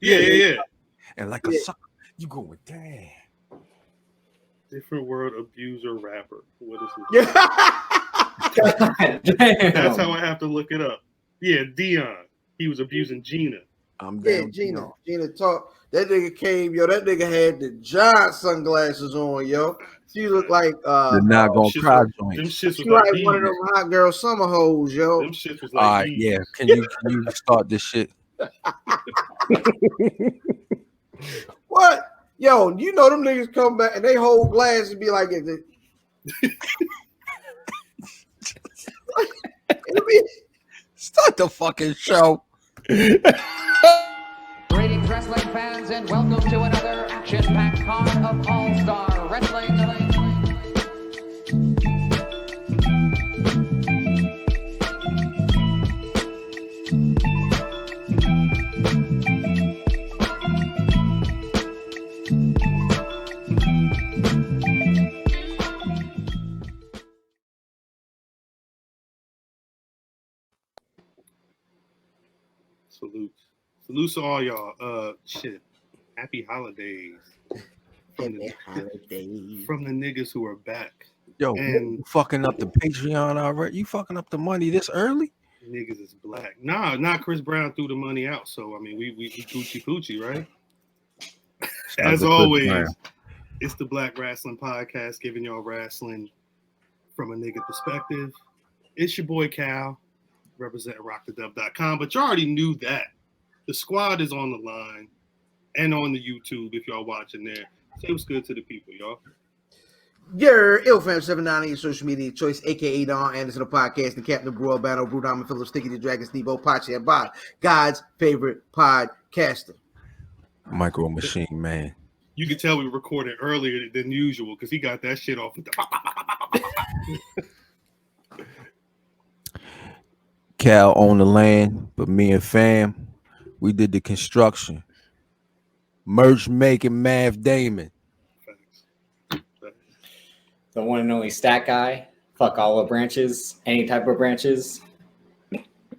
Yeah. And like a sucker, you going, damn. Different word, abuser, rapper. What is it? That's how I have to look it up. Yeah, Dion. He was abusing Gina. I'm down. Gina talk. That nigga came, yo. That nigga had the giant sunglasses on, yo. She looked like You're not gonna cry joints. Them shits was she like one of them hot girl summer hoes, yo. Them shits was like all right, yeah. Can you start this shit? What? Yo, you know them niggas come back and they hold glass and be like Start the fucking show. Greetings, wrestling fans, and welcome to another jam-packed card of All-Star Wrestling. Salute to all y'all. Shit. Happy holidays. From the niggas who are back. Yo, and you fucking up the Patreon already? You fucking up the money this early? Niggas is black. Nah, not Chris Brown threw the money out. So I mean we Gucci Poochie, right? As always, it's the Black Wrestling Podcast, giving y'all wrestling from a nigga perspective. It's your boy Cal, representing rockthedub.com, but you already knew that. The squad is on the line and on the YouTube if y'all watching there. Say what's good to the people, y'all. Your IlFam798 social media choice, aka Don Anderson, the podcast, and Captain Brewer, Battle, Brew Diamond, Phillips, Sticky the Dragon, Steve Pachi, and Bob, God's favorite podcaster. Micro Machine Man. You can tell we recorded earlier than usual because he got that shit off. Cal owned the land, but me and fam, we did the construction. Merch making Mav Damon. The one and only stat guy. Fuck all the branches. Any type of branches.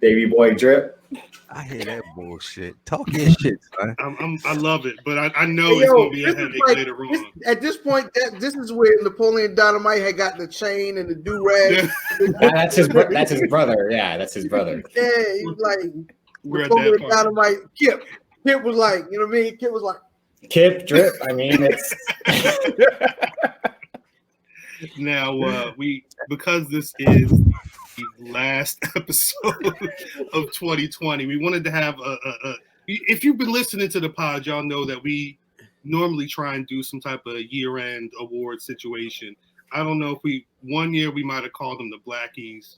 Baby boy drip. I hear that bullshit. Talk your shit, son. I love it, but I know it's going to be a headache later on. At this point, this is where Napoleon Dynamite had got the chain and the do-rag. That's his brother. Yeah, that's his brother. Yeah, he's like, Napoleon Dynamite. Kip was like, you know what I mean? Kip was like, Kip, drip. I mean, it's... Now, because this is the last episode of 2020, we wanted to have if you've been listening to the pod, y'all know that we normally try and do some type of year-end award situation. I don't know if one year we might have called them the Blackies.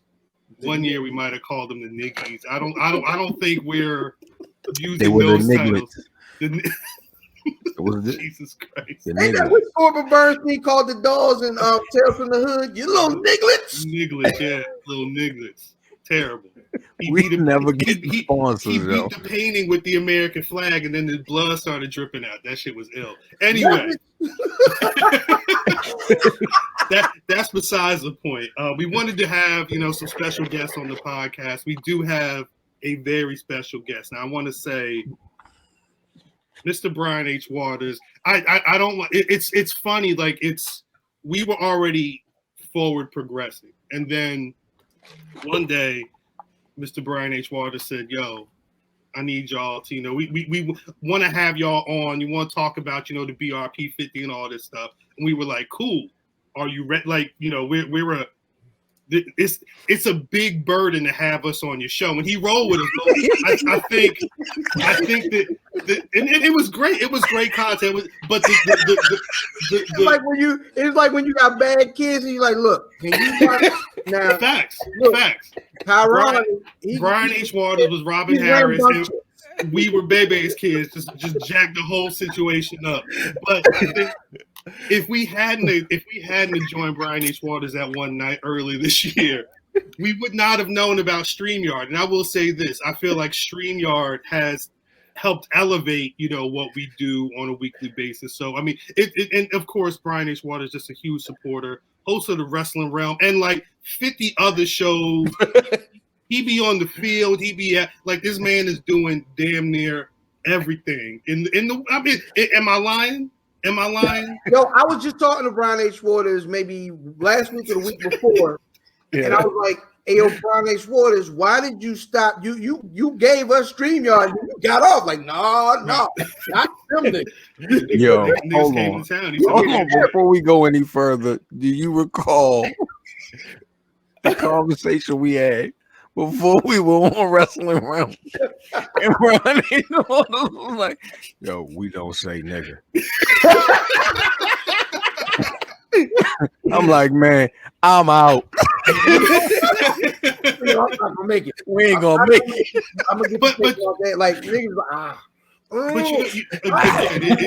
One year we might have called them the Niggies. I don't think we're using those titles. Jesus Christ. Ain't that what Corbin Bernstein called the dolls in Tales from the Hood? You little nigglets. Nigglets, yeah. Little nigglets. Terrible. We never get sponsors, he beat the painting with the American flag, and then the blood started dripping out. That shit was ill. Anyway. That's besides the point. We wanted to have, some special guests on the podcast. We do have a very special guest. Now, I want to say Mr. Brian H. Waters. I don't want it's funny, like we were already forward progressing, and then one day Mr. Brian H. Waters said, yo, I need y'all to, we want to have y'all on. You want to talk about, the BRP 50 and all this stuff. And we were like, cool. Are you ready? Like, it's a big burden to have us on your show. When he rolled with us, I think that it was great. It was great content. But it's like when you got bad kids and you're like, look, can you watch now? Facts. Brian H. Waters was Robin Harris, and we were Bebe's kids. Just jack the whole situation up. But if we hadn't joined Brian H. Waters that one night early this year, we would not have known about StreamYard. And I will say this: I feel like StreamYard has helped elevate, what we do on a weekly basis. So, I mean, and of course, Brian H. Waters is just a huge supporter, host of the Wrestling Wrealm, and like 50 other shows. He be on the field. He be at, like, this man is doing damn near everything. I mean, am I lying? Am I lying? Yo, I was just talking to Brian H. Waters maybe last week or the week before, and I was like, "Hey, yo, Brian H. Waters, why did you stop? You gave us StreamYard, and you got off like, no, not them. Yo, Niggas hold came on. to town. He said, Hold on, before we go any further, do you recall the conversation we had before we were on Wrestling Wrealm? And Brian was like, yo, we don't say nigga. I'm like, man, I'm out. I'm not gonna make it. We ain't gonna make it. I'm gonna get like niggas. But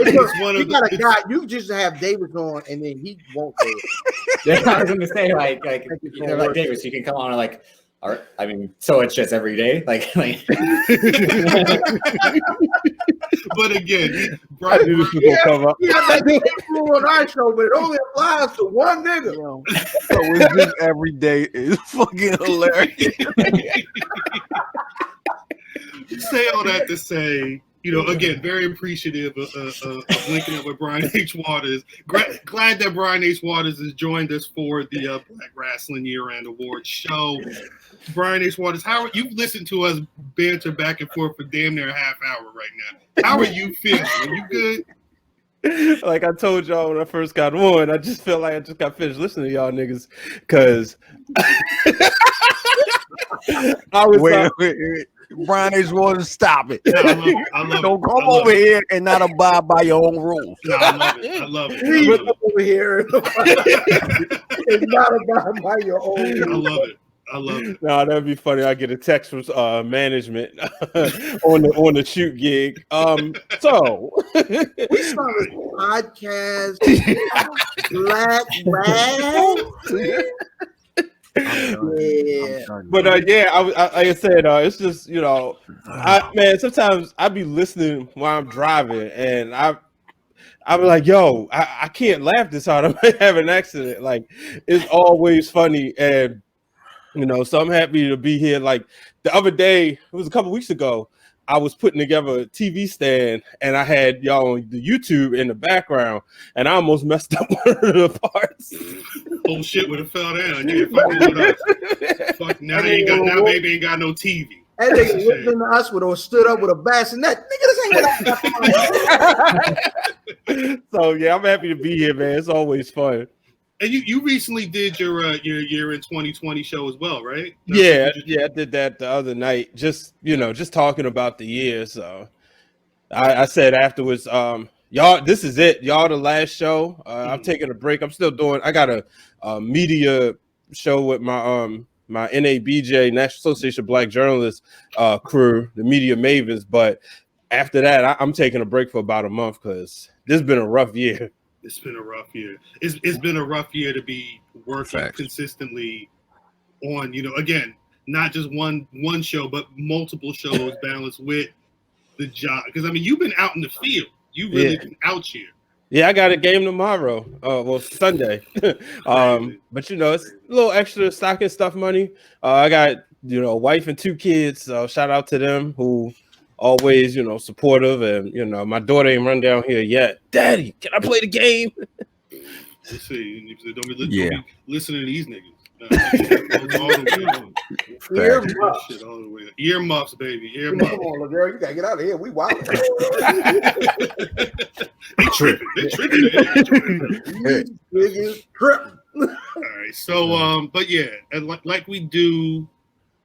it's one of got a guy. You just have Davis on, and then he won't do it. I was gonna say like Davis, you can come on like. I mean, so it's just every day, like. But again, I knew this was gonna come up. Yeah, that rule on our show, but it only applies to one nigga. So it's just every day is fucking hilarious. Say all that to say, again, very appreciative of linking up with Brian H. Waters. Glad that Brian H. Waters has joined us for the Black Wrestling Year-End Awards show. Brian H. Waters, you've listened to us banter back and forth for damn near a half hour right now. How are you feeling? Are you good? Like I told y'all when I first got on, I just felt like I just got finished listening to y'all niggas because I was wait. Brian H. Waters, stop it. No, I love Don't it. come over here and not abide by your own rules. No, I love it. Please come over here and not abide by your own. I love it. No, that'd be funny. I get a text from management on the shoot gig. So We started a podcast, Black Wrestling. Yeah. But like I said, it's just sometimes I be listening while I'm driving, and I'm like, yo, I can't laugh this hard. I might have an accident. Like it's always funny, and so I'm happy to be here. Like the other day, it was a couple weeks ago, I was putting together a TV stand, and I had y'all on the YouTube in the background, and I almost messed up one of the parts. Oh shit would have fell down. Yeah, fucking with us. Fuck, now baby ain't got no TV. That nigga listening to us would have stood up with a bassinet. Nigga, this ain't what So yeah, I'm happy to be here, man. It's always fun. And you recently did your year in 2020 show as well, right? Yeah, I did that the other night. Just talking about the year. So I said afterwards, y'all, this is it. Y'all the last show. I'm taking a break. I'm still doing. I got a media show with my my NABJ, National Association of Black Journalists crew, the Media Mavens. But after that, I'm taking a break for about a month because this has been a rough year. It's been a rough year. It's been a rough year to be working consistently on, again, not just one show, but multiple shows balanced with the job. Because, I mean, you've been out in the field. You really been out here. Yeah, I got a game tomorrow. Sunday. But it's a little extra stocking stuff money. I got, a wife and 2 kids. So shout out to them who always, supportive, and my daughter ain't run down here yet. Daddy, can I play the game? Let's see. Don't be listening to these niggas. Earmuffs, baby. Earmuffs. Come on, girl, you gotta get out of here. We wild. They tripping. Niggas tripping. All right. So, but yeah, and like we do.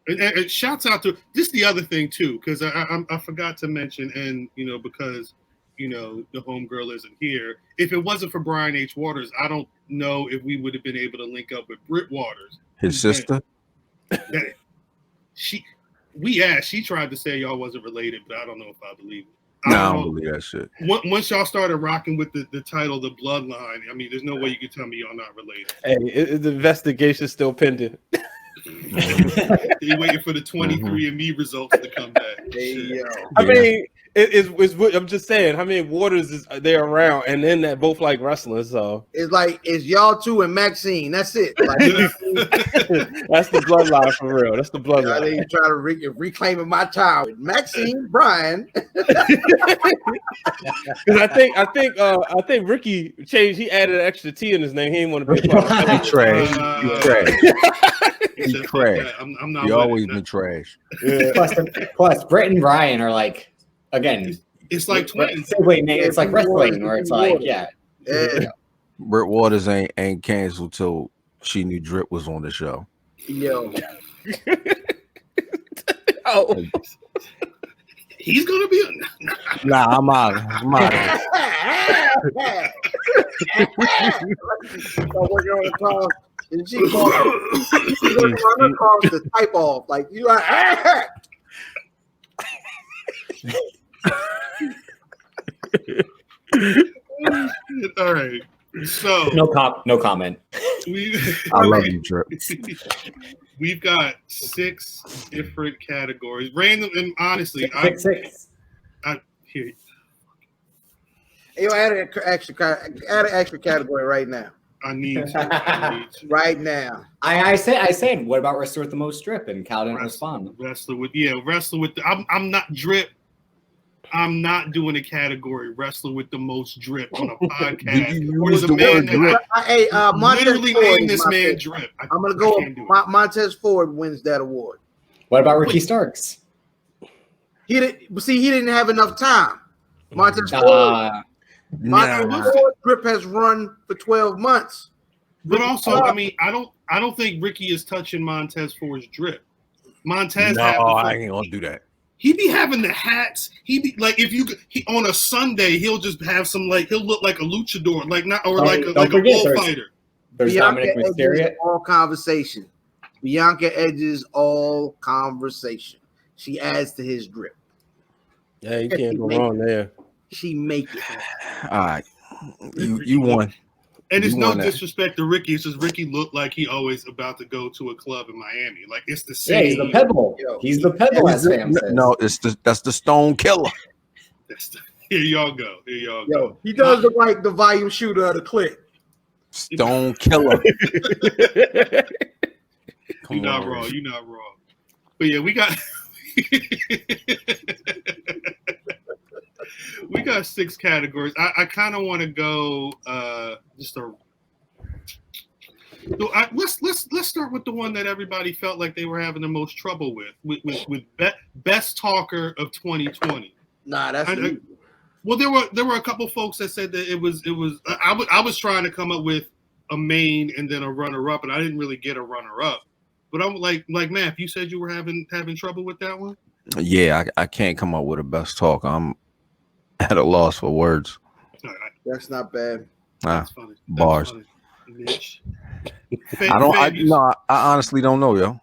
And shouts out to this. The other thing too, because I forgot to mention, and because the homegirl isn't here. If it wasn't for Brian H. Waters, I don't know if we would have been able to link up with Britt Waters, his sister. She tried to say y'all wasn't related, but I don't know if I believe it. I don't believe that shit. Once y'all started rocking with the title, The Bloodline, I mean, there's no way you can tell me y'all not related. Hey, the investigation's still pending. You waiting for the 23andMe results to come back. Hey, yo. I mean, I'm just saying, how many Waters is there around, and then that both like wrestling. So It's like it's y'all two and Maxine. That's it. Like, that's the bloodline for real. That's the bloodline. they try to reclaiming my child. Maxine, Brian. Because I think Ricky changed. He added an extra T in his name. He didn't want to be a part of He it. trash. He trash. He He said, trash. "Fuck that. I'm not He with always it." been trash. Yeah. Plus, Britt and Brian are like, again, It's like twins. wait, it's like wrestling where it's like, yeah. Yeah. Britt Waters ain't canceled till she knew Drip was on the show. Yo. Oh, He's gonna be. Nah, I'm out. I'm out. Working on the call, and she called her calls to type off. Like you like All right. So No comment. I love you, Drip. We've got 6 different categories. Random and honestly, Six. Here, yo, add an extra category right now. I need to. Right now. I said, what about wrestler with the most strip? And Cal didn't respond. Wrestler with the. I'm not Drip. I'm not doing a category wrestler with the most drip on a podcast. Or use there's the a man word drip? Hey, Montez literally Ford named is this my man pick. Drip. I'm gonna go. can't do it. Montez Ford wins that award. What about Ricky Starks? He didn't have enough time. Montez Ford. Nah. Ford drip has run for 12 months. But also, I mean, I don't think Ricky is touching Montez Ford's drip. Montez, I ain't gonna do that. he be having the hats. He be like, if you on a Sunday, he'll just have some like he'll look like a luchador, like not or like a bullfighter. There's Bianca Dominic edges Mysterio. all conversation. Bianca edges all conversation. She adds to his drip. yeah, you can't go wrong there. She make it. All right, you won. And it's You no won that. disrespect to Ricky. It's just Ricky looked like he always about to go to a club in Miami. Like it's the Yeah, same. he's the Pebble. Yo. He's the Pebble, as fam says. No, that's the Stone Killer. Here y'all go. Here y'all go. Yo, he does look like the volume shooter of the clip. Stone Killer. You're not wrong. You're not wrong. But yeah, we got we got 6 categories. I kind of want to go just a. So let's start with the one that everybody felt like they were having the most trouble with best talker of 2020. Nah, that's me. Well, there were a couple folks that said that it was. I was trying to come up with a main and then a runner up, and I didn't really get a runner up. But I'm like Matt, you said you were having trouble with that one. Yeah, I can't come up with a best talk. I'm at a loss for words. That's not bad. That's funny. That's Bars. funny. Mitch. I honestly don't know, yo.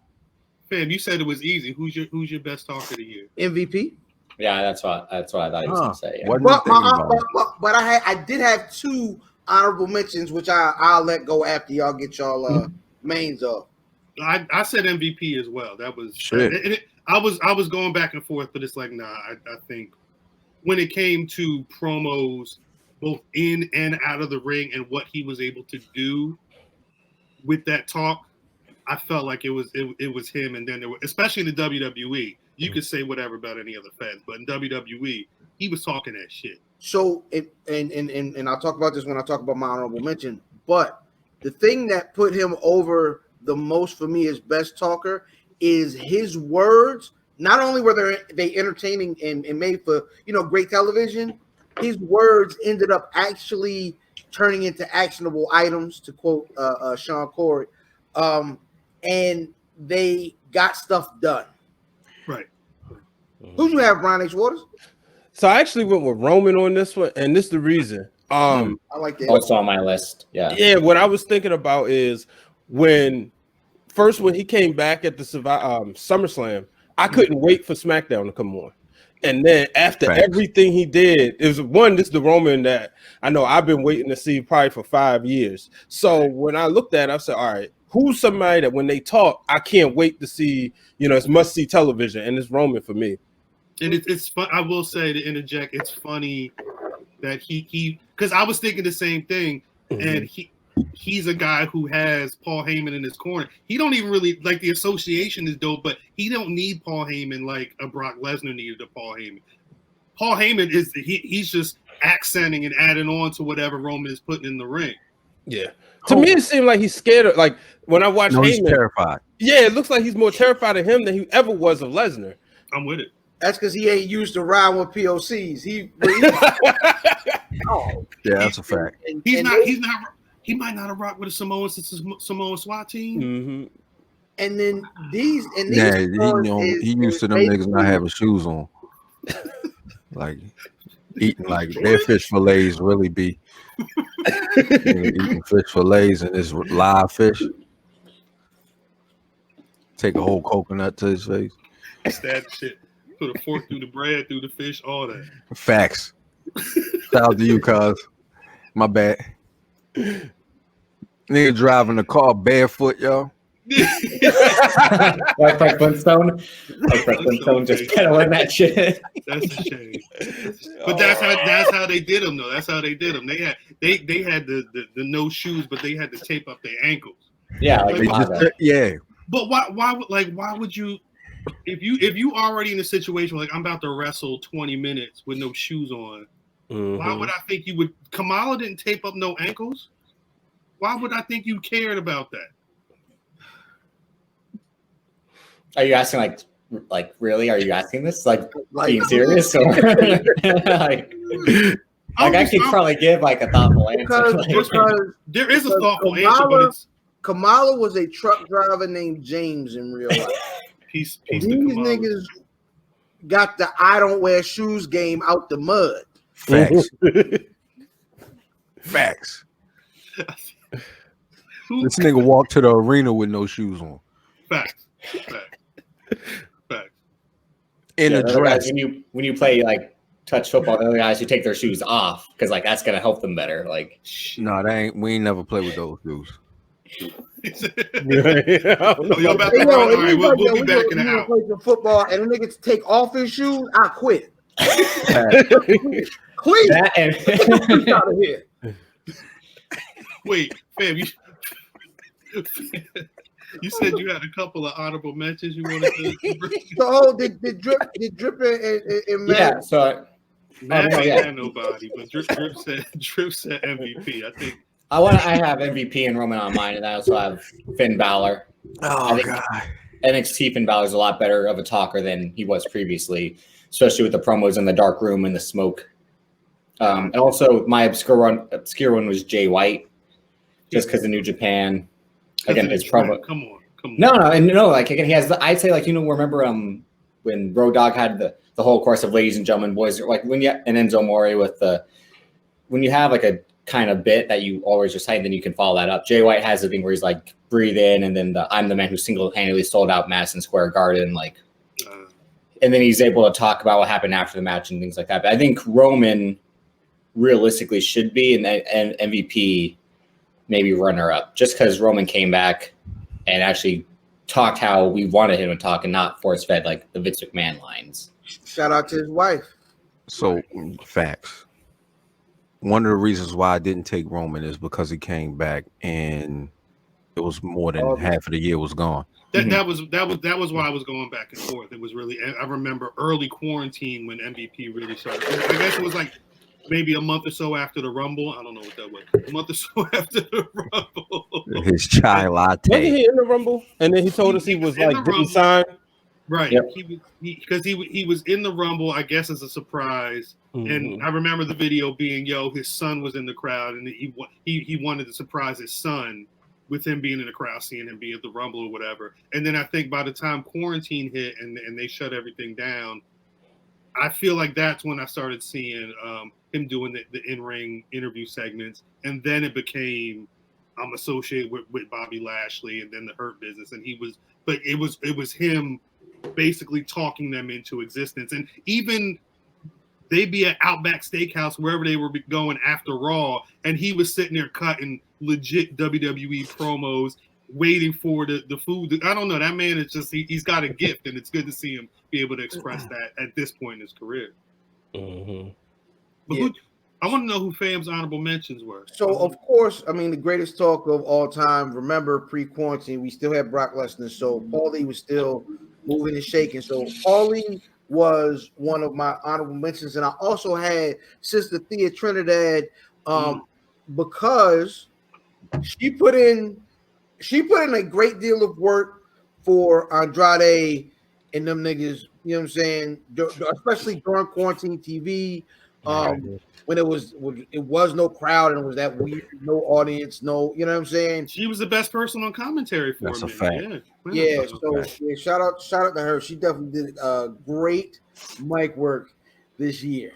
Fam, you said it was easy. Who's your best talker of the year? MVP. Yeah, that's what I thought he was gonna say. Yeah. Wasn't But, thinking about it. but I did have 2 honorable mentions, which I'll let go after y'all get y'all mains off. I said MVP as well. That was Shit. I was going back and forth, but it's like I think when it came to promos, both in and out of the ring, and what he was able to do with that talk, I felt like it was him. And then there were, especially in the WWE, you could say whatever about any other fans, but in WWE, he was talking that shit. So and I'll talk about this when I talk about my honorable mention. But the thing that put him over the most for me as best talker is his words. Not only were they entertaining and made for great television, his words ended up actually turning into actionable items, to quote Sean Corey, and they got stuff done. Right. Who you have, Brian H. Waters? So I actually went with Roman on this one, and this is the reason. I like that. Also on my list. Yeah. Yeah, what I was thinking about is when he came back at the SummerSlam, I couldn't wait for SmackDown to come on. And then after everything he did, it was this is the Roman that I know I've been waiting to see probably for 5 years. So when I looked at it, I said, all right, who's somebody that when they talk, I can't wait to see, it's must-see television, and it's Roman for me. And it's fun. I will say, to interject, it's funny that he because I was thinking the same thing, and he's a guy who has Paul Heyman in his corner. He don't even really like the association is dope, but he don't need Paul Heyman like a Brock Lesnar needed a Paul Heyman. Paul Heyman he's just accenting and adding on to whatever Roman is putting in the ring. Yeah. To me, it seemed like he's scared of, like, when I watch Heyman. He's terrified. Yeah, it looks like he's more terrified of him than he ever was of Lesnar. I'm with it. That's because he ain't used to ride with POCs. Yeah, that's a fact. He might not have rocked with a Samoan SWAT team. Mm-hmm. And then he used to them niggas not having shoes on. Like eating like their fish fillets really be eating fish fillets and it's live fish. Take a whole coconut to his face. Stab shit. Put a fork through the bread, through the fish, all that. Facts. Shout out to you, cuz. My bad. Nigga driving the car barefoot, yo. like Flintstone. Like Flintstone just pedaling that shit. That's a shame. But that's how they did them, though. That's how they did them. They had the no shoes, but they had to tape up their ankles. Yeah, like yeah. But why would you, if you already in a situation like I'm about to wrestle 20 minutes with no shoes on, why would I think you would? Kamala didn't tape up no ankles. Why would I think you cared about that? Are you asking like really? Are you asking this like being serious or like I could probably give like a thoughtful answer. Because there is a thoughtful answer, but it's Kamala was a truck driver named James in real life. These niggas got the I don't wear shoes game out the mud. Facts. Facts. This nigga walked to the arena with no shoes on. Facts. In a dress. When you play like touch football, the other guys who take their shoes off because like that's gonna help them better. Like no, we ain't never played with those shoes. We'll be back in an hour. Play some football and the niggas take off his shoes. I quit. Quit. Out of here. Wait, fam, you said you had a couple of honorable mentions you wanted to bring. So did Drip and yeah, so Matt had nobody, but Drip said MVP. I have MVP and Roman on mine, and I also have Finn Balor. Oh god. NXT Finn Balor's a lot better of a talker than he was previously, especially with the promos in the dark room and the smoke. And also my obscure one was Jay White, just because of New Japan. Again, his promo. Come on. No, like again, he has I'd say like remember when Road Dogg had the whole course of ladies and gentlemen, boys, like and Enzo Mori with when you have like a kind of bit that you always recite, then you can follow that up. Jay White has the thing where he's like breathe in, and then I'm the man who single-handedly sold out Madison Square Garden, like, and then he's able to talk about what happened after the match and things like that. But I think Roman realistically should be an MVP, maybe runner up, just because Roman came back and actually talked how we wanted him to talk and not force fed like the Vince McMahon lines. Shout out to his wife. So facts. One of the reasons why I didn't take Roman is because he came back and it was more than half of the year was gone. That was why I was going back and forth. It was really, I remember early quarantine when MVP really started. I guess it was like maybe a month or so after the Rumble. I don't know what that was. A month or so after the Rumble. His chai latte. Wasn't he in the Rumble? And then he told us he was like didn't sign. Right. Yep. He was in the Rumble, I guess, as a surprise. And I remember the video being, his son was in the crowd, and he wanted to surprise his son with him being in the crowd, seeing him be at the Rumble or whatever. And then I think by the time quarantine hit and they shut everything down, I feel like that's when I started seeing him doing the in-ring interview segments. And then it became I'm associated with Bobby Lashley and then the Hurt Business. And it was him basically talking them into existence. And even they'd be at Outback Steakhouse, wherever they were going after Raw, and he was sitting there cutting legit WWE promos waiting for the food. I don't know. That man is just he's got a gift, and it's good to see him be able to express that at this point in his career. Mm-hmm. But I want to know who Fam's honorable mentions were. So, of course, I mean, the greatest talk of all time. Remember, pre-quarantine, we still had Brock Lesnar. So, Paulie was still moving and shaking. So, Paulie was one of my honorable mentions. And I also had Sister Thea Trinidad because she put in a great deal of work for Andrade and them niggas, you know what I'm saying? Especially during quarantine TV. When it was no crowd and it was that weird, no audience, no, you know what I'm saying? She was the best person on commentary for That's a a minute. fact. Yeah. So shout out to her. She definitely did great mic work this year.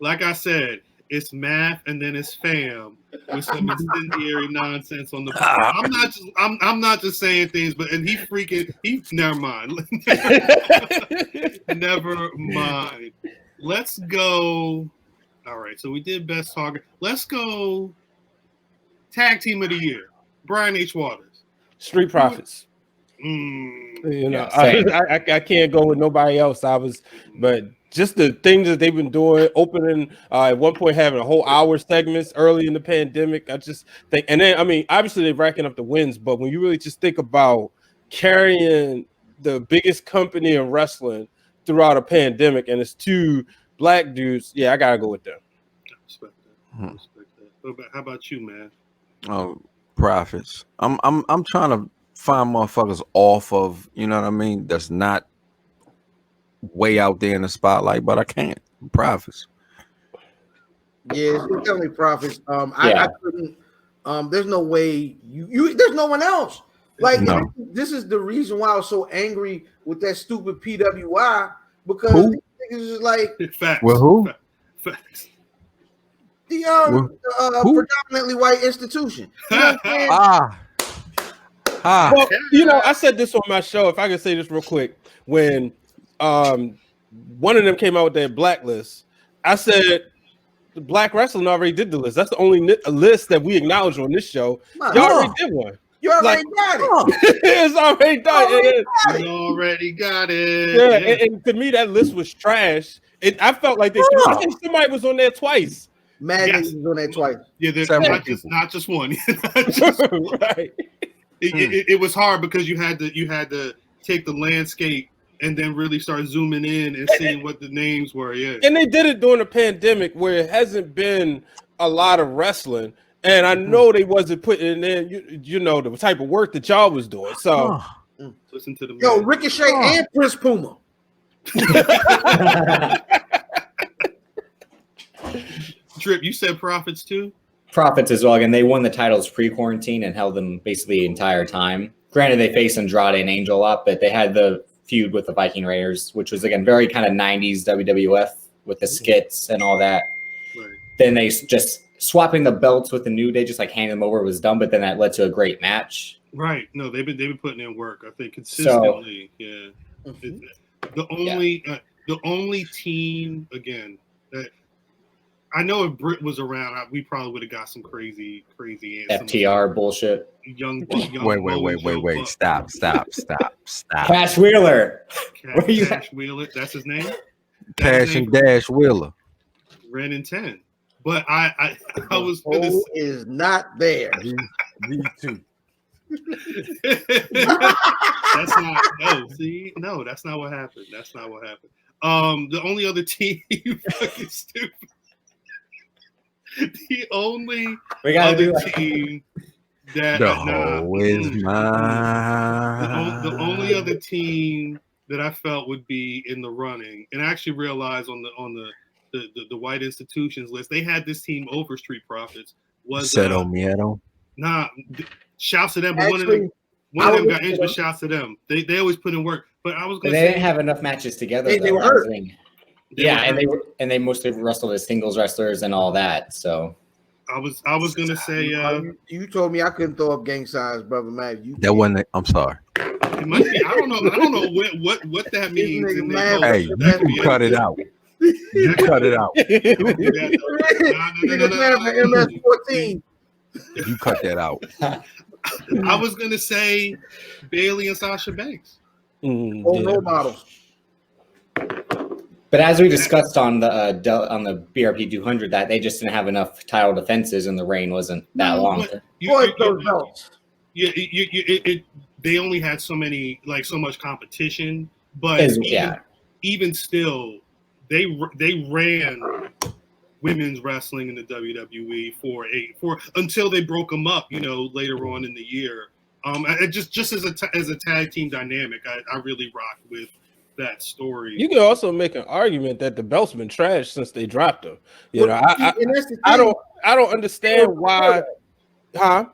Like I said, it's math and then it's Fam with some incendiary nonsense on the podcast. I'm not just saying things, but and never mind. Never mind. Let's go. All right, so we did best talker. Let's go tag team of the year. Brian H. Waters. Street Profits. You know, I can't go with nobody else. But just the things that they've been doing, opening at one point having a whole hour segments early in the pandemic. I just think, and then I mean, obviously they're racking up the wins, but when you really just think about carrying the biggest company in wrestling throughout a pandemic, and it's two black dudes, yeah, I gotta go with them. Respect that. How about you, man? Oh, Profits. I'm trying to find motherfuckers off of, you know what I mean, that's not way out there in the spotlight, but I can't. Profits. Yeah, it's definitely Profits. I couldn't. There's no way you. There's no one else. Like this is the reason why I was so angry with that stupid PWI because these niggas is like facts. Well, who? Facts. The predominantly white institution. You know what I'm saying? Well, you know, I said this on my show. If I could say this real quick, when one of them came out with their blacklist, I said the Black Wrestling already did the list. That's the only list that we acknowledge on this show. Y'all already did one. You already got it. It's already done. You already got it. Yeah, and to me, that list was trash. I felt like I think somebody was on there twice. Madden was on there twice. Yeah, there's not just one. Right. It was hard because you had to take the landscape and then really start zooming in and seeing what the names were. Yeah, and they did it during a pandemic where it hasn't been a lot of wrestling, and I know they wasn't putting in you know the type of work that y'all was doing. So listen to the Ricochet and Prince Puma. Drip, you said Profits too? Profits as well. Again, they won the titles pre-quarantine and held them basically the entire time. Granted, they faced Andrade and Angel a lot, but they had the feud with the Viking Raiders, which was, again, very kind of 90s WWF with the skits and all that. Right. Then they just swapping the belts with the New Day, just like handing them over was dumb, but then that led to a great match. Right. No, they've been putting in work, I think, consistently. The only team, again, that I know if Britt was around, we probably would have got some crazy FTR bullshit. Young Wait. Stop. Cash Wheeler. Cash Wheeler. That's his name? Cash and Dash Wheeler. Ren and 10. But I was gonna say is not there. These two. That's not what happened. The only other team, you fucking stupid. The only other team that the only other team that I felt would be in the running, and I actually realized on the white institutions list, they had this team over Street Profits. Was Cero Miedo? Nah, shouts to them. But one of them got injured. But shouts to them. They always put in work. But I was going to say they didn't have enough matches together. They were hurt. And they mostly wrestled as singles wrestlers and all that. So I was gonna say you told me I couldn't throw up gang signs, brother Matt. That wasn't. I'm sorry. It might be. I don't know what that means. Hey, you can cut it out. You cut it out. MS-14. You cut that out. I was gonna say Bailey and Sasha Banks. Role models. But as we discussed on the BRP 200, that they just didn't have enough title defenses, and the reign wasn't that long. Those belts. Yeah, they only had so much competition, but even still, they ran women's wrestling in the WWE for until they broke them up, later on in the year. Just as a tag team dynamic, I really rock with that story. You can also make an argument that the belt's been trashed since they dropped them. I don't understand why. Huh?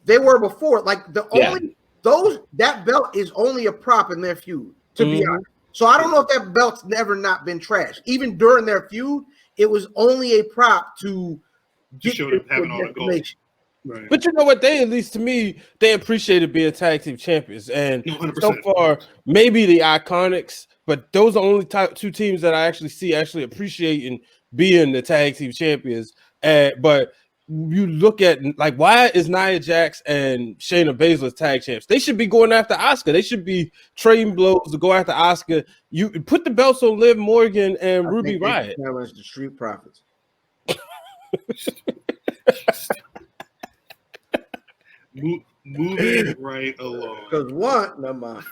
They were before, like that belt is only a prop in their feud, to be honest. So I don't know if that belt's never not been trashed. Even during their feud, it was only a prop to show them having all the gold. Right. But you know what? They, at least to me, they appreciated being tag team champions. And 100%. So far, maybe the Iconics, but those are only two teams that I actually see appreciating being the tag team champions. But you look at, like, why is Nia Jax and Shayna Baszler tag champs? They should be going after Asuka. They should be trading blows to go after Asuka. You put the belts on Liv Morgan and Ruby Riott. Challenge the Street Profits. Moving right along. Because never mind.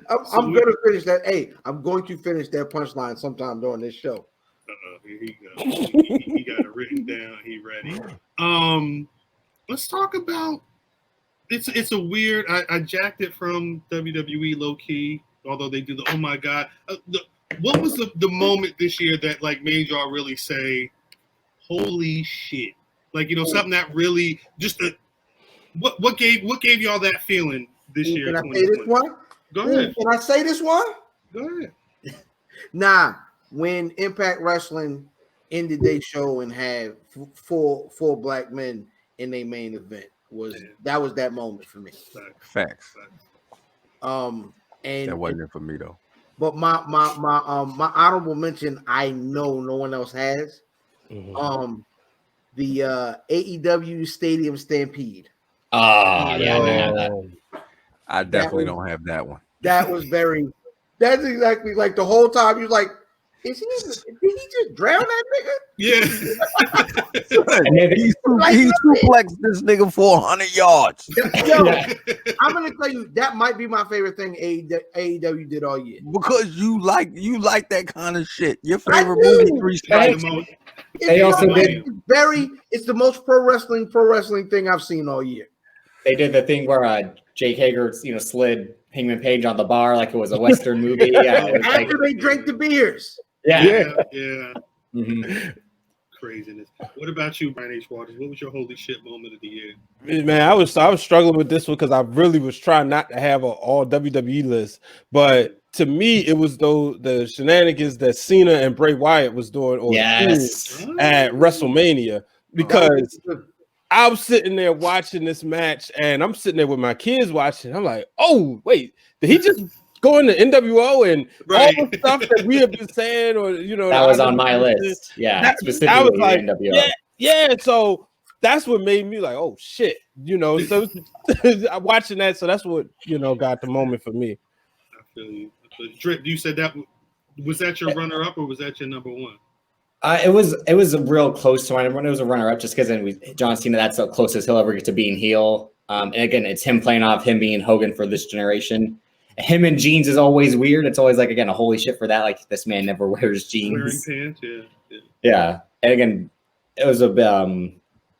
I'm going to finish that. Hey, I'm going to finish that punchline sometime during this show. Here he goes. He got it written down. He ready. Let's talk about. It's a weird. I jacked it from WWE low key. Although they do the oh my god. What was the moment this year that like made y'all really say, holy shit? Like, something that really just what gave y'all that feeling this year? Can I say this one? Go ahead. Can I say this one? Go ahead. Nah, when Impact Wrestling ended their show and had four black men in their main event that was that moment for me. Facts. And that wasn't it for me though. But my honorable mention, I know no one else has. Mm-hmm. The AEW Stadium Stampede. Oh, yeah, I have that. I definitely don't have that one. That's exactly like the whole time you're like, did he just drown that nigga? Yeah. he suplexed this nigga 400 yards. Yo, I'm gonna tell you that might be my favorite thing AEW did all year. Because you like that kind of shit. Your favorite movie, Three Strikes. It's the most pro wrestling thing I've seen all year. They did the thing where Jake Hager, slid Hangman Page on the bar like it was a Western movie. Yeah, after they drank the beers. Yeah. Mm-hmm. Craziness. What about you, Brian H. Waters? What was your holy shit moment of the year? Man, I was struggling with this one because I really was trying not to have an all WWE list, but to me, it was the shenanigans that Cena and Bray Wyatt was doing at WrestleMania, because I was sitting there watching this match and I'm sitting there with my kids watching. I'm like, oh, wait, did he just go into NWO and all the stuff that we have been saying? Or, that was on my list. Yeah, specifically I was like, NWO. Yeah. So that's what made me like, oh, shit. So watching that. So that's what, got the moment for me. I feel you. Drip, you said that was that your runner up or was that your number one? It was a real close to mine. It was a runner up just because then John Cena, that's the closest he'll ever get to being heel. And again, it's him playing off him being Hogan for this generation. Him in jeans is always weird. It's always like, again, a holy shit for that. Like, this man never wears jeans. Wearing pants, yeah. And again, it was a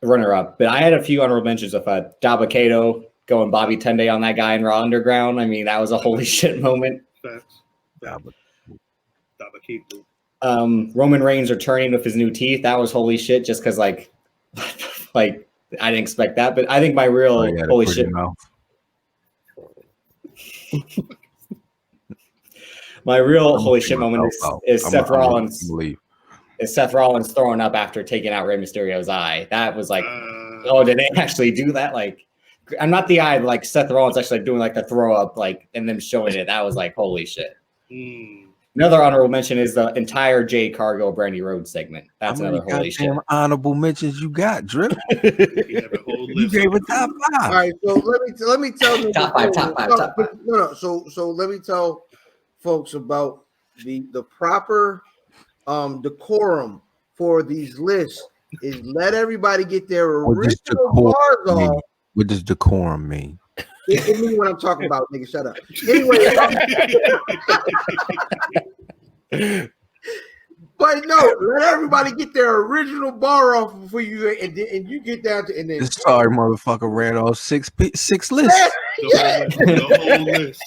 runner up. But I had a few honorable mentions of Dabba-Kato going Bobby Tunde on that guy in Raw Underground. I mean, that was a holy shit moment. Facts. Dabba-Kato. Roman Reigns returning with his new teeth. That was holy shit. Just because, like I didn't expect that. But I think my real holy shit. My real holy shit moment is Seth Rollins. Is Seth Rollins throwing up after taking out Rey Mysterio's eye? That was like, did they actually do that? Like, I'm not the eye, but like Seth Rollins actually doing like the throw up, like, and them showing it. That was like, holy shit. Another honorable mention is the entire Jade Cargill Brandy Rhodes segment. That's How many another holy shit. goddamn honorable mentions you got, Drip? We have a whole You list. gave a top All 5. right, so let me tell you Top five, top five, top five. No. So let me tell folks about the proper decorum for these lists is let everybody get their What does original decorum bars mean? off. What does decorum mean? It means what I'm talking about, nigga. Shut up. Anyway, but no, let everybody get their original bar off before you and you get down to and then This sorry motherfucker ran off 6 lists. The whole list.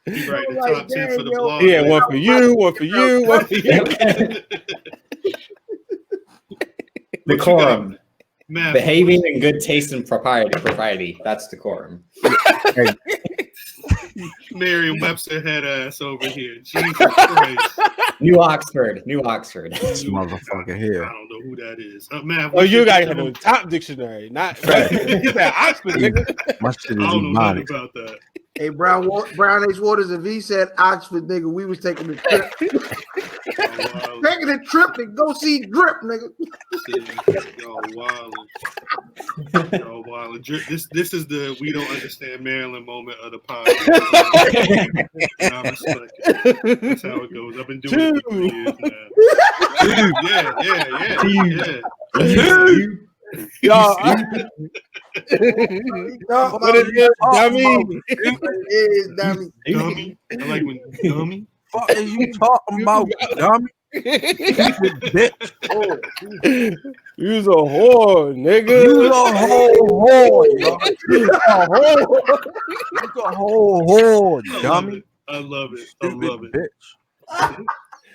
He write the top 10 for the blog. Yeah, one for you, one for you, one for you. Decorum. Matt, Behaving in good taste and propriety. That's decorum. Merriam-Webster head ass over here. Jesus Christ. New Oxford. This motherfucker here. I don't know who that is. Matt, Oh, you gotta have a top dictionary, not that Oxford nigga. My shit I is don't know nothing ebonics. about that. Hey, Brown H. Waters, if he said Oxford, nigga, we was taking the trip. Y'all Taking a trip to go see Drip, nigga. wildin'. This is the we don't understand Maryland moment of the podcast. And I respect it. That's how it goes. I've been doing it for years now. Y'all, what it is, dummy? It is, dummy. Dummy. I like when dummy. Fuck are you talking about, dummy? Bitch. You's a whore, nigga. You a whole whore, yo. You a whole whore, dummy. I love it. Stupid bitch.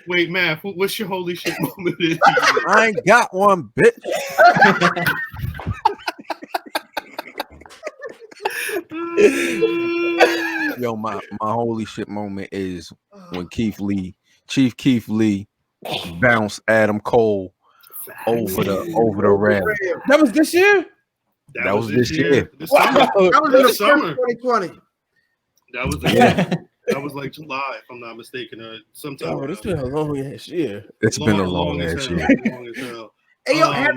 Wait, Matt, what's your holy shit moment? I ain't got one, bitch. Yo, my holy shit moment is when Chief Keith Lee bounced Adam Cole over the rim. That was this year? That was this year. This Wow. summer. That was in the This summer. summer 2020. That was that was like July, if I'm not mistaken, or sometime. Oh, this been a long ass year. It's been a long ass year. Long as hell. Hey, yo, have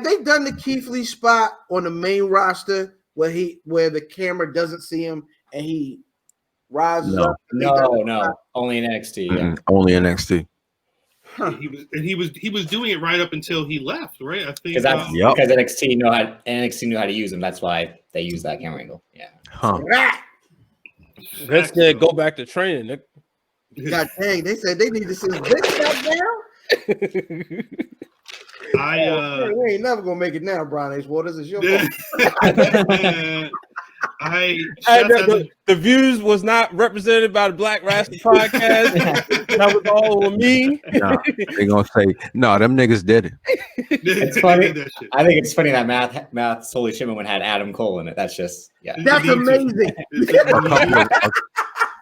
they done the Keith Lee spot on the main roster where the camera doesn't see him and he rises No. up? No, only in NXT. Yeah. Only NXT. Huh. He was doing it right up until he left, right? I think Because that's Yep. because NXT knew how to use him. That's why they use that camera angle. Yeah. Huh. Ah! Let's go back to training, Nick. God dang, they said they need to see this back down. We ain't never gonna make it now, Brian H. Waters. It's your fault. The views was not represented by the Black Rasslin podcast. That was all on me. Nah, they gonna say, no, them niggas did it. It's funny. I think it's funny that Math's holy shipment one had Adam Cole in it. That's just That's amazing.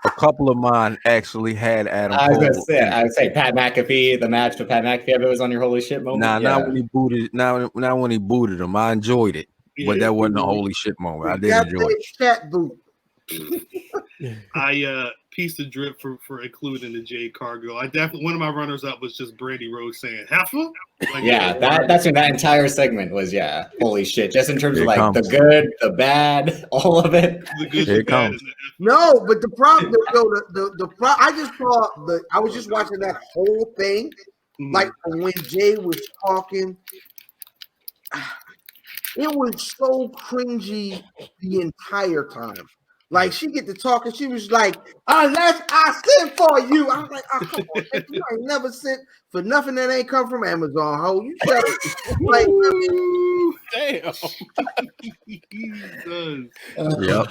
A couple of mine actually had Adam I was Cole. gonna say, I would say Pat McAfee, the match with Pat McAfee, if it was on your holy shit moment. Nah, not when he booted. Not when he booted him. I enjoyed it, but that wasn't a holy shit moment. I did enjoy it. Chat boot. I pieced the drip for including the Jade Cargill. I definitely one of my runners up was just Brandy Rhodes saying heifer. Like, that's when that entire segment was holy shit. Just in terms of like the good, the bad, all of it. The good, the bad, and the no, but the problem, I was just watching that whole thing, like when Jay was talking. It was so cringy the entire time. Like she get to talking, she was like, "Unless I sent for you," I was like, "Oh, come on, man. You ain't never sent for nothing that ain't come from Amazon, ho. You shut up." Like, damn. Yep.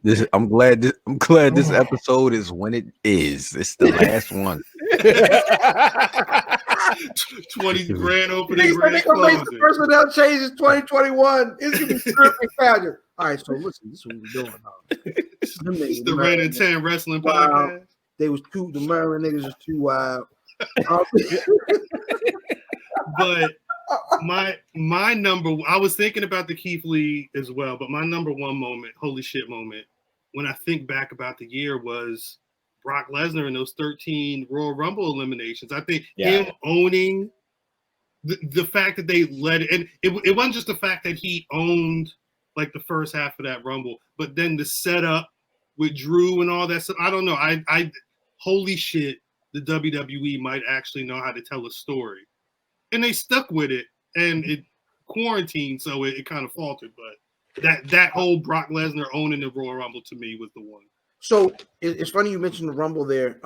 This. I'm glad this episode is when it is. It's the last one. 20 grand opening. They gonna make the personnel changes 2021. It's gonna be stripping failure. All right, so listen, this is what we're doing. It's the Rain and 10 wrestling podcast. The Maryland niggas was too wild. But my number, I was thinking about the Keith Lee as well, but my number one moment, holy shit moment, when I think back about the year was Brock Lesnar in those 13 Royal Rumble eliminations. I think Yeah. him owning the fact that they let it, and it wasn't just the fact that he owned like the first half of that Rumble, but then the setup with Drew and all that stuff. I don't know. I holy shit, the WWE might actually know how to tell a story. And they stuck with it, and it quarantined, so it kind of faltered. But that whole Brock Lesnar owning the Royal Rumble to me was the one. So it's funny you mentioned the Rumble there.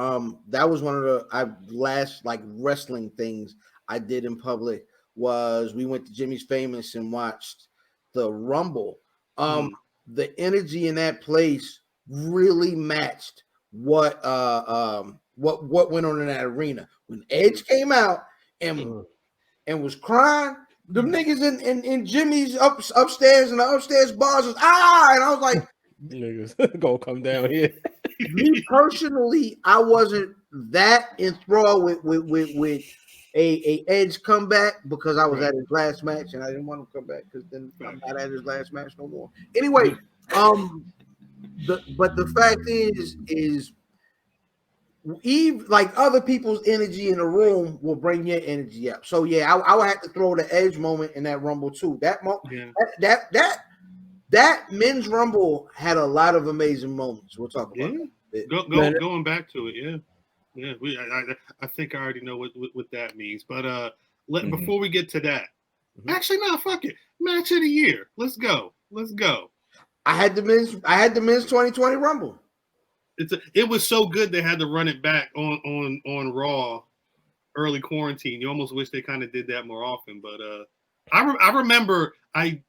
That was one of the last like wrestling things I did in public. Was we went to Jimmy's Famous and watched the Rumble. The energy in that place really matched what went on in that arena when Edge came out and was crying. The niggas in Jimmy's upstairs and the upstairs bars was and I was like, niggas gonna come down here. me personally, I wasn't that enthralled with a Edge comeback because I was at his last match and I didn't want him to come back because then I'm not at his last match no more. Anyway, but the fact is Eve, like other people's energy in the room will bring your energy up. So yeah, I would have to throw the Edge moment in that Rumble too. That men's Rumble had a lot of amazing moments. We'll talk about it. Going back to it, yeah. I think I already know what that means. But before we get to that, actually, no, fuck it. Match of the year. Let's go. I had the men's 2020 Rumble. It was so good they had to run it back on Raw early quarantine. You almost wish they kind of did that more often. But I remember I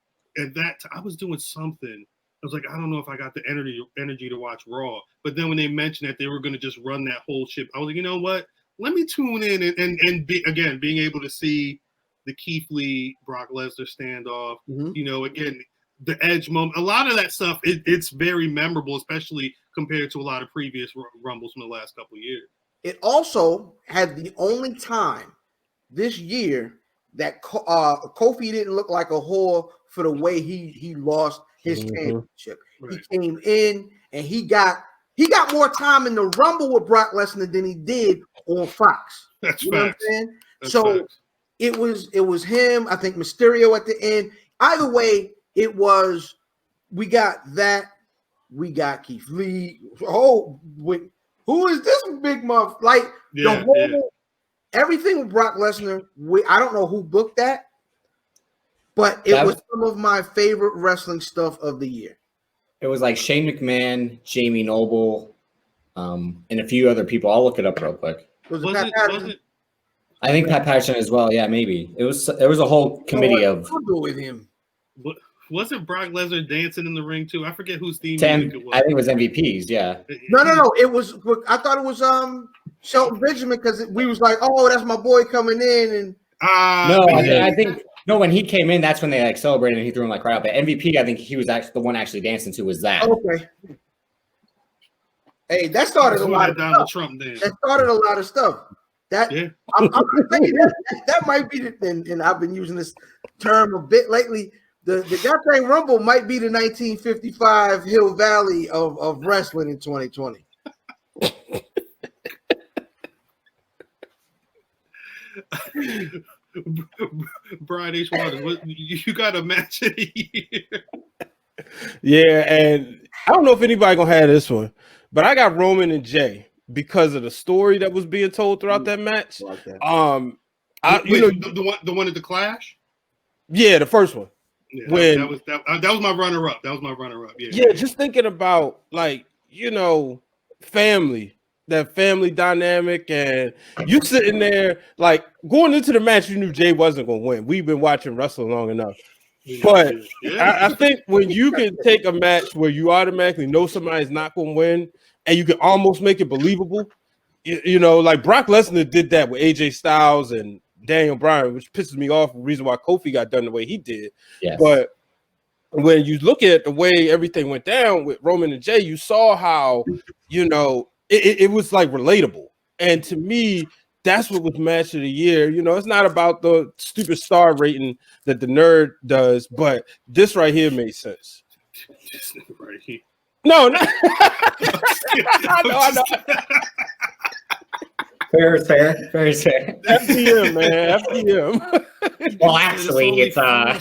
was doing something. I was like, I don't know if I got the energy to watch Raw. But then when they mentioned that they were going to just run that whole ship, I was like, you know what? Let me tune in and being able to see the Keith Lee Brock Lesnar standoff. You know, again, the Edge moment, a lot of that stuff. It's very memorable, especially compared to a lot of previous Rumbles from the last couple of years. It also had the only time this year that Kofi didn't look like a whore for the way he lost his championship. Right. He came in and he got more time in the Rumble with Brock Lesnar than he did on Fox. That's you facts. Know what I'm saying? So facts. It was him. I think Mysterio at the end. Either way, it was. We got that. We got Keith Lee. Oh, who is this big muff? Like the whole everything with Brock Lesnar. I don't know who booked that, but it was some of my favorite wrestling stuff of the year. It was like Shane McMahon, Jamie Noble, and a few other people. I'll look it up real quick. Was it? I think Pat Patterson as well. Yeah, maybe it was. There was a whole committee of. I'll go with him. Wasn't Brock Lesnar dancing in the ring too? I forget whose theme music it was. I think it was MVPs. Yeah. No. It was. I thought it was Shelton Benjamin because we was like, oh, that's my boy coming in, and I think when he came in, that's when they like celebrated and he threw him like right out. But MVP, I think he was actually the one actually dancing to was that. Okay. Hey, that started a lot of stuff. Trump dance. That started a lot of stuff. I'm thinking that might be and I've been using this term a bit lately. The goddamn Rumble might be the 1955 Hill Valley of wrestling in 2020. Brian H. Waters, you got a match of the year. Yeah, and I don't know if anybody gonna have this one, but I got Roman and Jay because of the story that was being told throughout that match. The one at the Clash. Yeah, the first one. Yeah, that was my runner-up. Yeah, just thinking about family, that family dynamic, and you sitting there like going into the match, you knew Jay wasn't going to win. We've been watching wrestling long enough, but I think when you can take a match where you automatically know somebody's not going to win, and you can almost make it believable, like Brock Lesnar did that with AJ Styles and Daniel Bryan, which pisses me off. The reason why Kofi got done the way he did. Yes. But when you look at the way everything went down with Roman and Jay, you saw how it was like relatable. And to me, that's what was match of the year. It's not about the stupid star rating that the nerd does, but this right here made sense. Right here. No. I know. Fair is fair. Fair is fair. FDM, man. FDM. Well, actually, it's yeah.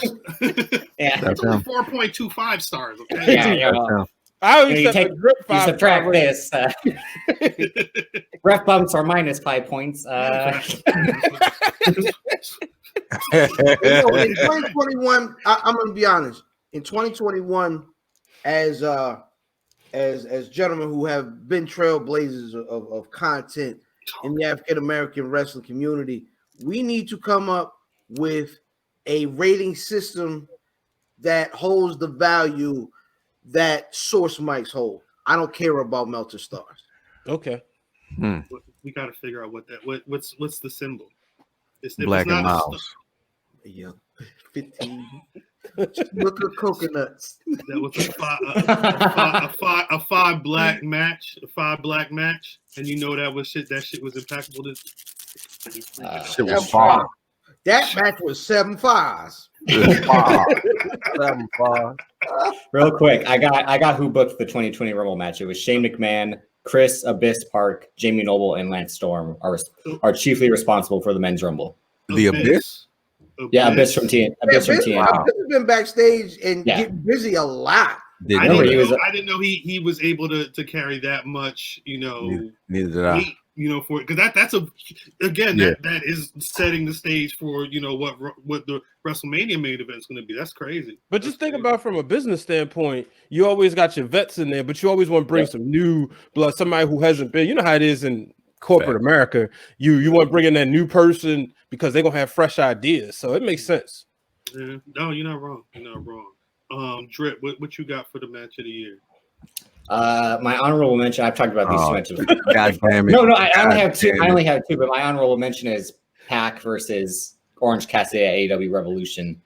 It's only 4.25 stars. Okay. Yeah, I always you said grip you 5 subtract star this. Ref bumps are minus 5 points. In 2021, I'm gonna be honest. In 2021, as gentlemen who have been trailblazers of content in the African American wrestling community, we need to come up with a rating system that holds the value that source mics hold. I don't care about Melter stars. Okay. We got to figure out what's the symbol. It's Black and Mouse. Yeah, 15. Look at coconuts. That was a five black match, and you know that shit was impeccable. Shit was fire. That match was 7 5s. 7 5. Real quick, I got who booked the 2020 Rumble match. It was Shane McMahon, Chris Abyss Park, Jamie Noble, and Lance Storm are chiefly responsible for the men's Rumble. The Abyss? Yeah, Abyss from TNT. Abyss has been backstage and getting busy a lot. I didn't know he was able to carry that much, Neither did I. weight, for it, because that is setting the stage for what the WrestleMania main event is going to be. That's crazy. But just think about from a business standpoint, you always got your vets in there, but you always want to bring some new blood, somebody who hasn't been. You know how it is in corporate America. You want to bring in that new person because they're gonna have fresh ideas. So it makes sense. Yeah. No, you're not wrong. Drip, what you got for the match of the year? My honorable mention. I've talked about these two matches. God damn it! No, I only have two. I only have two, but my honorable mention is Pac versus Orange Cassidy at AEW Revolution.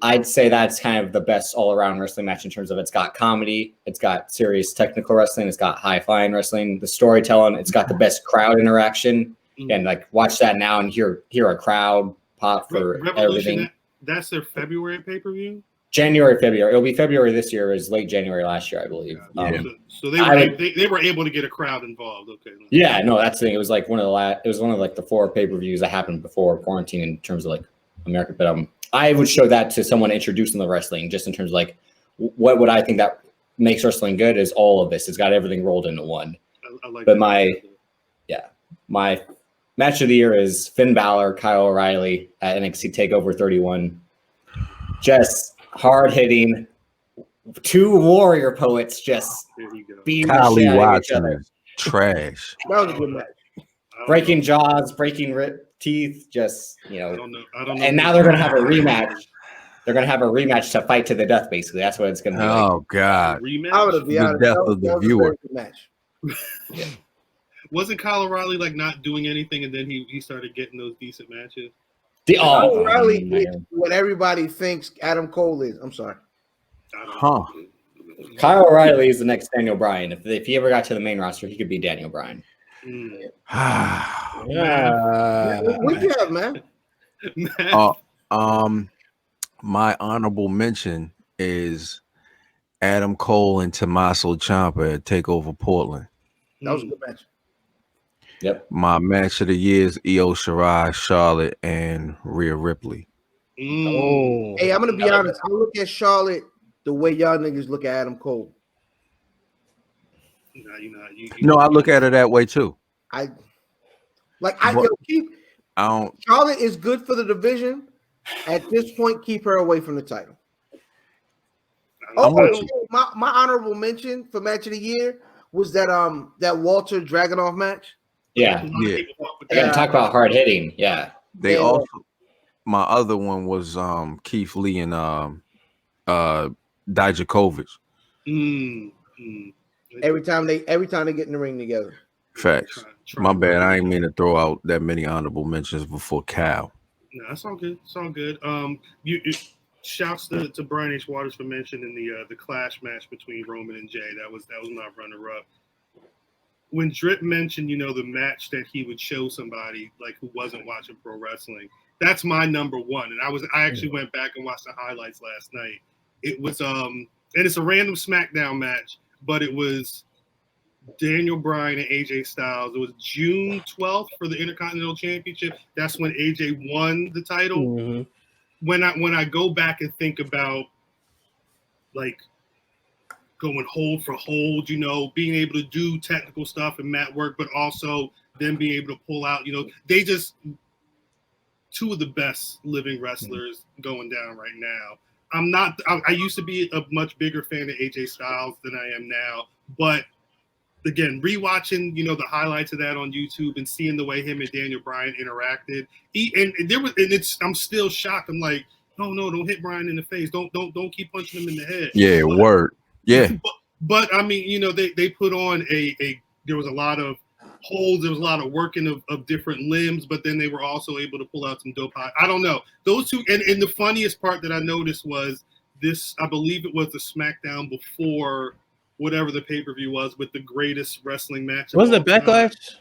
I'd say that's kind of the best all-around wrestling match in terms of it's got comedy, it's got serious technical wrestling, it's got high-flying wrestling, the storytelling, it's got the best crowd interaction, and watch that now and hear a crowd pop for Revolution, everything. That's their February pay-per-view. February. It'll be February this year. It was late January last year, I believe. So they were able to get a crowd involved. Okay. Yeah, no, that's the thing. It was like one of the 4 pay-per-views that happened before quarantine in terms of America, but I would show that to someone introducing the wrestling, just in terms of what would I think that makes wrestling good is all of this. It's got everything rolled into one. But my match of the year is Finn Balor, Kyle O'Reilly at NXT TakeOver 31. Just hard hitting, 2 warrior poets just beating the shit out of each other. Trash. That was a good match. Breaking jaws, breaking teeth, just I don't know. And now they're gonna have a rematch. They're gonna have a rematch to fight to the death. Basically, that's what it's gonna be. Oh God! I would be honest. The death of the viewer. Match. Wasn't Kyle O'Reilly not doing anything, and then he started getting those decent matches? Kyle O'Reilly is what everybody thinks Adam Cole is. I'm sorry. Kyle O'Reilly is the next Daniel Bryan. If he ever got to the main roster, he could be Daniel Bryan. What you have, man? My honorable mention is Adam Cole and Tommaso Ciampa at TakeOver Portland. That was a good match. Yep. My match of the year is Io Shirai, Charlotte, and Rhea Ripley. Hey, I'm gonna be honest. I look at Charlotte the way y'all niggas look at Adam Cole. No, I look at it that way too. Charlotte is good for the division. At this point, keep her away from the title. My honorable mention for match of the year was that Walter Dragunov match. Yeah. Talk about hard hitting. Yeah. They also. My other one was Keith Lee and Dijakovic. Every time they get in the ring together. Facts. My bad. I ain't mean to throw out that many honorable mentions before Cal. No, that's all good. It's all good. Shouts to Brian H. Waters for mentioning the clash match between Roman and Jay. That was my runner-up. When Drip mentioned, the match that he would show somebody who wasn't watching pro wrestling, that's my number one. And I actually went back and watched the highlights last night. It was and it's a random SmackDown match. but it was Daniel Bryan and AJ Styles. It was June 12th for the Intercontinental Championship. That's when AJ won the title. Mhm. When I go back and think about like going hold for hold, being able to do technical stuff and mat work, but also them being able to pull out, they just two of the best living wrestlers going down right now. I used to be a much bigger fan of AJ Styles than I am now, but again, rewatching, the highlights of that on YouTube and seeing the way him and Daniel Bryan interacted, I'm still shocked. I'm like, no, don't hit Bryan in the face. Don't keep punching him in the head. Yeah, word. Yeah. But I mean, they put on there was a lot of holds, there was a lot of working of different limbs, but then they were also able to pull out some dope. I don't know. Those two, and the funniest part that I noticed was this, I believe it was the SmackDown before whatever the pay-per-view was, with the greatest wrestling match. Was it Backlash?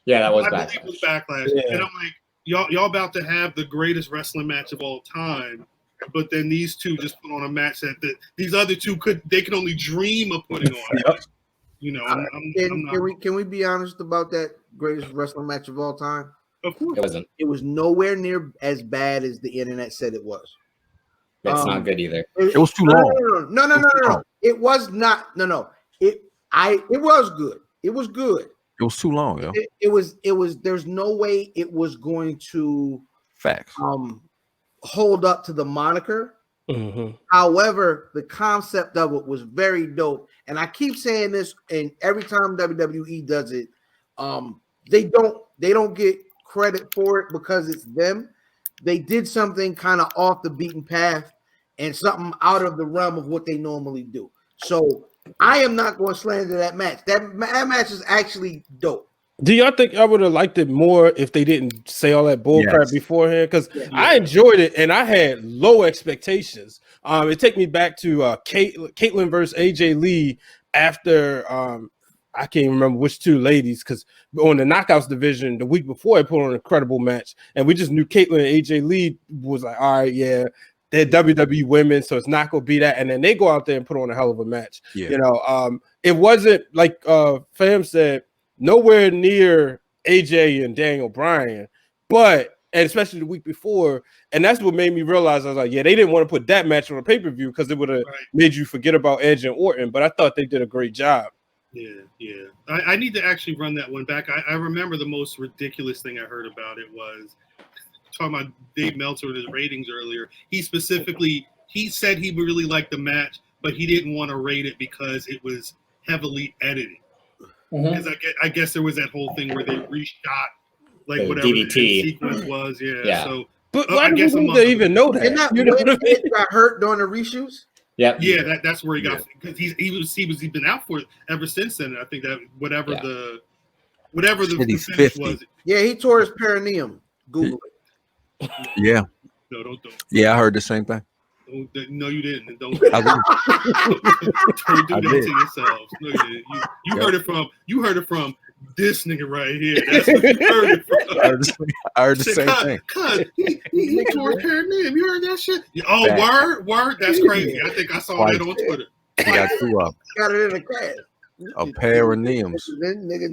Yeah, that was I Backlash. believe it was Backlash. Yeah. And I'm like, y'all about to have the greatest wrestling match of all time, but then these two just put on a match that these other two could only dream of putting on. Yep. Can we be honest about that greatest wrestling match of all time? Of course. It wasn't. It was nowhere near as bad as the internet said it was. It's not good either. It was too long. No. It was not. No. It was good. It was good. It was too long, yo. It was. There's no way it was going to Facts. hold up to the moniker. Mm-hmm. However, the concept of it was very dope, and I keep saying this, and every time WWE does it, they don't get credit for it because it's them. They did something kind of off the beaten path and something out of the realm of what they normally do. So I am not going to slander that match. That match is actually dope. Do y'all think I would have liked it more if they didn't say all that bullcrap beforehand? Because I enjoyed it and I had low expectations. It took me back to Caitlyn versus AJ Lee after I can't remember which two ladies, because on the Knockouts division the week before I put on an incredible match, and we just knew Caitlyn and AJ Lee was like, all right, yeah, they're WWE women, so it's not gonna be that. And then they go out there and put on a hell of a match. Yeah. It wasn't like Fam said, nowhere near AJ and Daniel Bryan, and especially the week before, and that's what made me realize I was like, yeah, they didn't want to put that match on a pay-per-view because it would have made you forget about Edge and Orton, but I thought they did a great job. Yeah. I need to actually run that one back. I remember the most ridiculous thing I heard about it was talking about Dave Meltzer and his ratings earlier. He said he really liked the match, but he didn't want to rate it because it was heavily edited. Because I guess there was that whole thing where they reshot like whatever DDT. the sequence was. Yeah. So, but why do they even know that? You know what I mean? Got hurt during the reshoots. Yeah, that's where he got, because he's been out for it ever since then. I think that whatever the finish was. Yeah, he tore his perineum. Google it. Yeah. No, don't. Yeah, I heard the same thing. No, you didn't. Don't. I Don't do that to yourselves. No, you didn't. You heard it from this nigga right here. That's what you heard it from. I heard the same thing. Cuz he tore his perineum. You heard that shit? Oh, word. That's crazy. I think I saw that on Twitter. He got two up. Got it in a cast. A perineums. Niggas.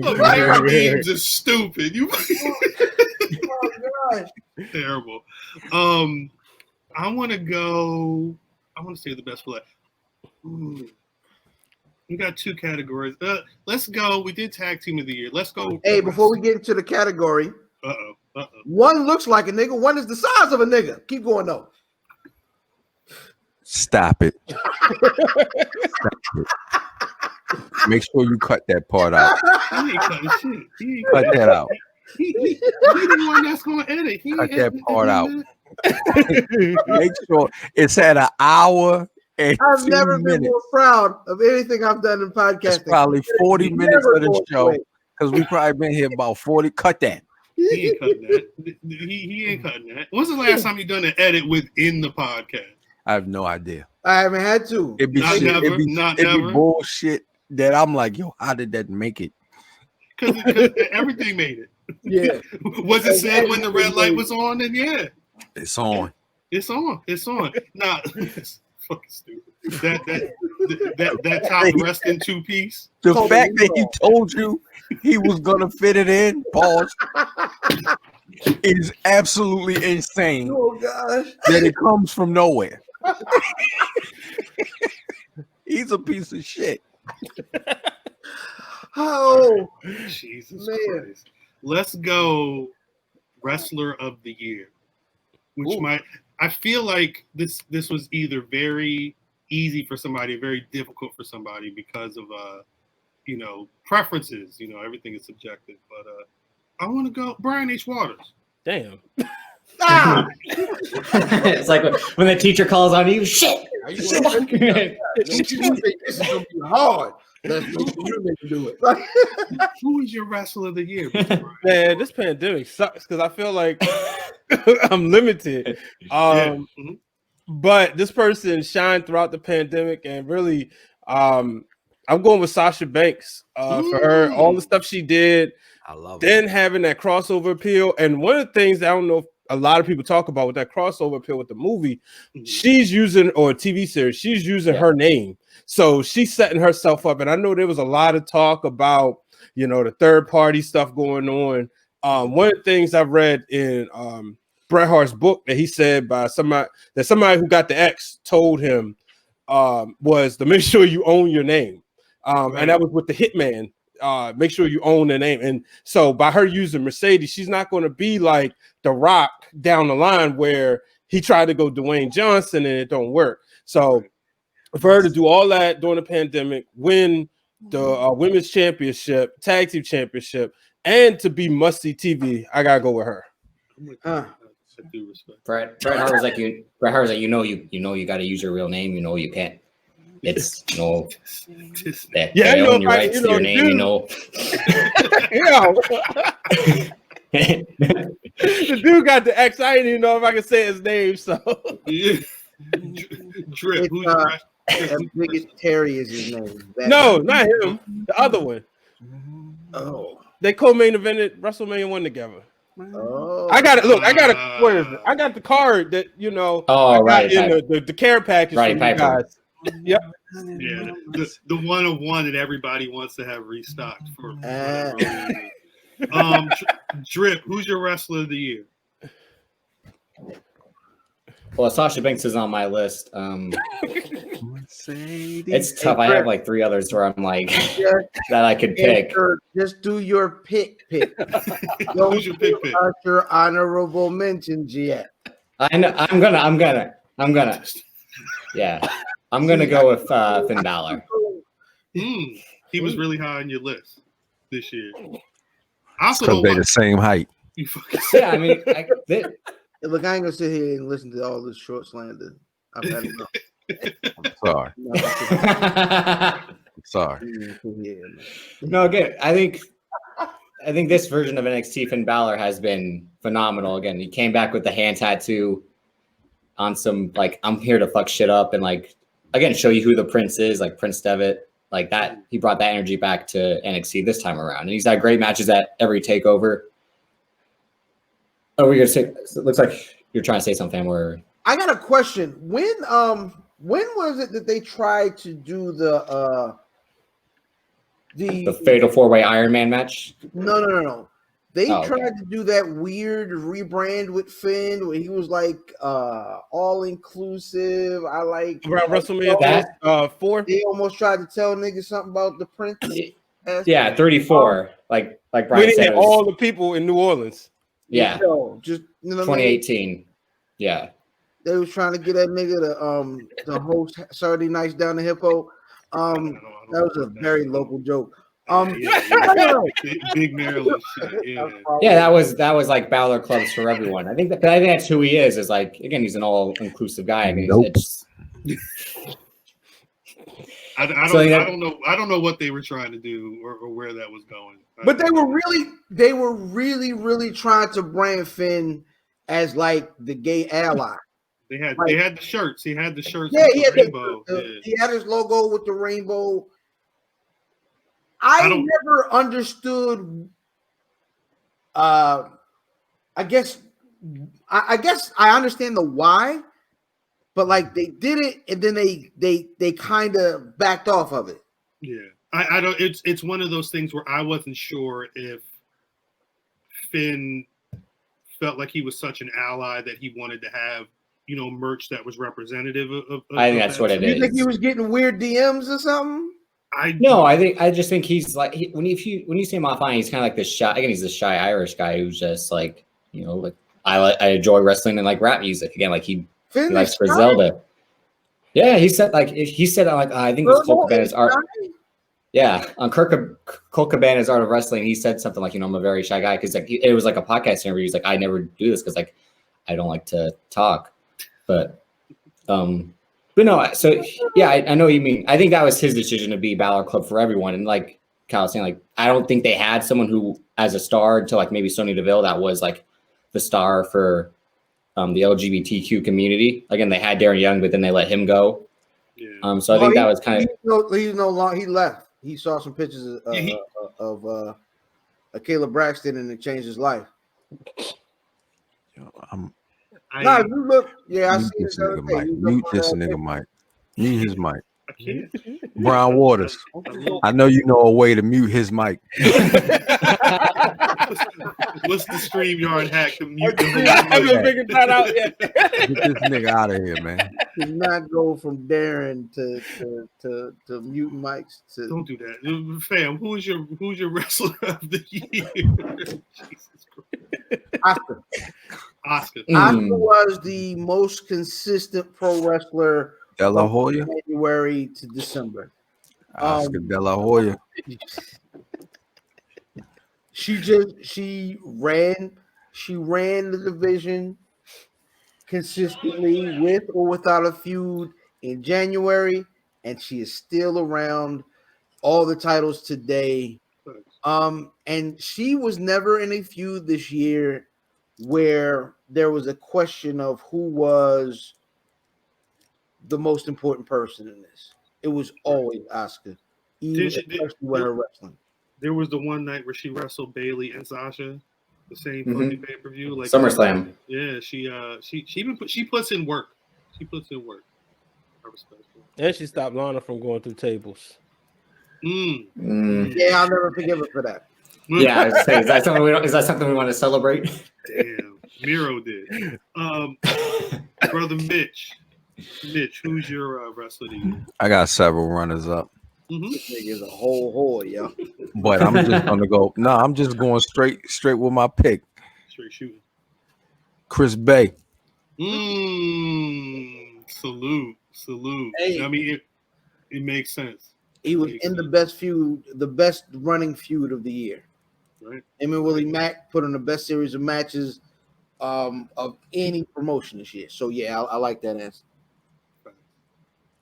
Perineums is stupid. You. Oh gosh. Terrible. I want to save the best for last. We got two categories. Let's go. We did tag team of the year. Let's go. Hey, before we get into the category, Uh-oh. one looks like a nigga, one is the size of a nigga. Keep going though. Stop it. Make sure you cut that part out. He ain't cutting shit. Cut that out. He the one that's gonna edit. Cut that part out. Make sure it's at an hour and I've 2 never been minutes. more proud of anything I've done in podcasting. It's probably 40 minutes of the show, because we probably been here about 40. Cut that. He ain't cutting that. He ain't cutting that. When's the last time you done an edit within the podcast? I have no idea. I haven't had to. It'd be Not shit. never, It'd be, not it'd be never. bullshit that I'm like, yo, how did that make it? Because everything made it. Yeah. Was it said when the red light was on? And yeah. It's on. It's on. It's on. Nah, it's fucking stupid. That top wrestling 2-piece. The fact that he told you he was gonna fit it in, pause, is absolutely insane. Oh gosh. That it comes from nowhere. He's a piece of shit. Oh Jesus man. Christ. Let's go wrestler of the year. Which I feel like this was either very easy for somebody, very difficult for somebody because of preferences. Everything is subjective. But I want to go Brian H. Waters. Damn. Ah! It's like when the teacher calls on you, shit. This is gonna be hard. Let's you do it. Who is your wrestler of the year? Man, this pandemic sucks because I feel like I'm limited. But this person shined throughout the pandemic, and really, I'm going with Sasha Banks for her, all the stuff she did. I love then it. Having that crossover appeal. And one of the things that I don't know if a lot of people talk about with that crossover appeal with the movie, she's using, or a TV series, she's using her name. So she's setting herself up. And I know there was a lot of talk about, the third party stuff going on. One of the things I've read in Bret Hart's book that he said by somebody who got the X told him was to make sure you own your name. And that was with the Hitman. Make sure you own the name. And so by her using Mercedes, she's not going to be like The Rock down the line where he tried to go Dwayne Johnson and it don't work. So for her to do all that during the pandemic, win the women's championship, tag team championship, and to be must-see TV, I gotta go with her. Bret Hart was like, you got to use your real name. You can't. It's that I know own your rights to your name. The dude got the X. I didn't even know if I could say his name. So Drip. Biggest Terry is his name. No, not him. The other one. Oh, they co-main evented WrestleMania 1 together. Oh, I got it. Look, I got it. What is it? I got the card that Oh, right. In the care package Roddy from Piper. You guys. Yep. Yeah, the 101 that everybody wants to have restocked for Drip, who's your wrestler of the year? Well, Sasha Banks is on my list. It's tough. I have like 3 others where I'm like that I could pick. Just do your pick. Who's your pick? Not your honorable mentions yet. I know. I'm gonna. Yeah. I'm gonna go with Finn Balor. He was really high on your list this year. Because they're the same height. Yeah, I mean, Look, I ain't gonna sit here and listen to all this short slander. I've had enough. I'm sorry. I'm sorry. No, again, I think this version of NXT Finn Balor has been phenomenal. Again, he came back with the hand tattoo on some like I'm here to fuck shit up and like again show you who the Prince is, like Prince Devitt, like that. He brought that energy back to NXT this time around, and he's had great matches at every takeover. Oh, we're gonna say. It looks like you're trying to say something. Where I got a question. When was it that they tried to do the Fatal 4-Way Iron Man match? No. They tried okay. to do that weird rebrand with Finn where he was like all inclusive. I like around WrestleMania 4. They almost tried to tell niggas something about the Prince. Yeah, 34. Like Brian We didn't said, have all the people in New Orleans. Yeah, just 2018. Yeah, they was trying to get that nigga to host Saturday Nights Down the Hippo. That was a very local joke. Big Maryland shit. Yeah, that was like Balor clubs for everyone. I think that's who he is. Is like again, he's an all inclusive guy. I mean, I don't know what they were trying to do or where that was going. But they were really trying to brand Finn as like the gay ally. They had the shirts. He had the shirts. Yeah, with the rainbow. He had his logo with the rainbow. I never understood. I guess I understand the why, but like they did it, and then they kind of backed off of it. Yeah, I don't. It's one of those things where I wasn't sure if Finn felt like he was such an ally that he wanted to have, merch that was representative of I think that's what it is. You think he was getting weird DMs or something? I just think he's like when you see him offline, he's kind of like this shy. Again, he's this shy Irish guy who's just like like I enjoy wrestling and like rap music. Again, like he likes Griselda. Yeah, he said like I think it was Colt Cabana's art. Yeah, on Colt Cabana's Art of Wrestling, he said something like, I'm a very shy guy because like it was like a podcast interview. He's like, I never do this because like I don't like to talk, but no. So yeah, I know what you mean. I think that was his decision to be Balor Club for everyone, and like Kyle was saying, like I don't think they had someone who as a star until like maybe Sonya Deville that was like the star for the LGBTQ community. Again, they had Darren Young, but then they let him go. Yeah. So I think that was kind of he's no longer. He left. He saw some pictures of Caleb Braxton, and it changed his life. You look. Yeah, I see this nigga Mike. Mute this nigga Mike. Mute his mic. Brian Waters. I know you know a way to mute his mic. What's the StreamYard hack to mute the I haven't figured that out yet. Get this nigga out of here, man. Did not go from Darren to mute mics. Don't do that, fam. Who's your wrestler of the year? Jesus Christ. Oscar. Oscar was the most consistent pro wrestler. De La Hoya, January to December. Oscar De La Hoya. She ran the division consistently with or without a feud in January, and she is still around all the titles today. And she was never in a feud this year where there was a question of who was the most important person in this. It was always Asuka, especially when her wrestling. There was the one night where she wrestled Bayley and Sasha, the same fucking pay-per-view, like SummerSlam. Yeah, she puts in work. She puts in work. I respect her. And she stopped Lana from going through tables. Yeah, I'll never forgive her for that. Yeah, I was saying, is that something we want to celebrate? Damn, Miro did. Brother Mitch, who's your wrestler of the year? I got several runners up. This nigga is a whole whore, yo. But I'm just gonna go. No, I'm just going straight with my pick. Straight shooting. Chris Bay. Salute. Hey. I mean, it makes sense. He was in the best feud, the best running feud of the year. Right. Him and Willie Mack put on the best series of matches of any promotion this year. So yeah, I like that answer.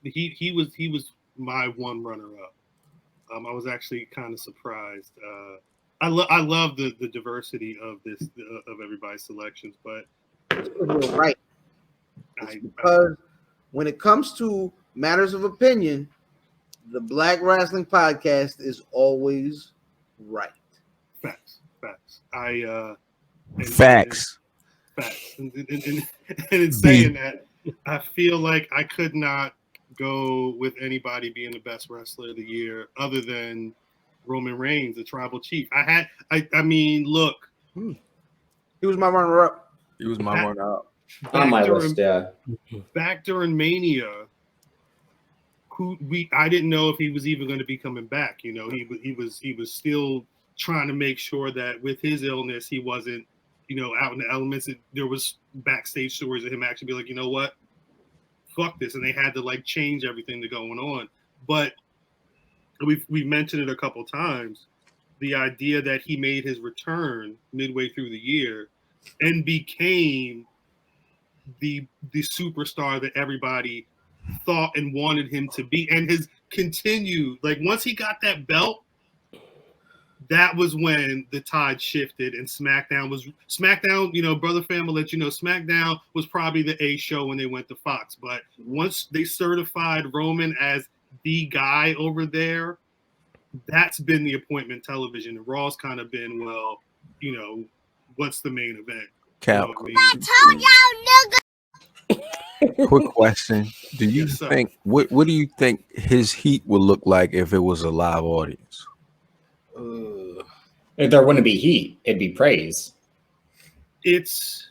He was my one runner up. I was actually kind of surprised. I love the diversity of this of everybody's selections, but you're right. Because when it comes to matters of opinion, the Black Wrestling Podcast is always right. Facts. Facts. And in saying that, I feel like I could not go with anybody being the best wrestler of the year other than Roman Reigns, the tribal chief. I mean, look. He was my runner-up. He was my runner-up. On my list, yeah. Back during Mania, I didn't know if he was even going to be coming back. You know, he was still trying to make sure that with his illness, he wasn't, out in the elements. There was backstage stories of him actually be like, you know what? Fuck this. And they had to like change everything to going on. But we've mentioned it a couple times. The idea that he made his return midway through the year and became the superstar that everybody thought and wanted him to be, and has continued. Like once he got that belt, that was when the tide shifted, and SmackDown. Brother Fam will let you know, SmackDown was probably the A show when they went to Fox. But once they certified Roman as the guy over there, that's been the appointment television. And Raw's kind of been, well, what's the main event? Cap. I told y'all, nigga. Quick question: do you Yes, sir. think what do you think his heat would look like if it was a live audience? If there wouldn't be heat, it'd be praise. It's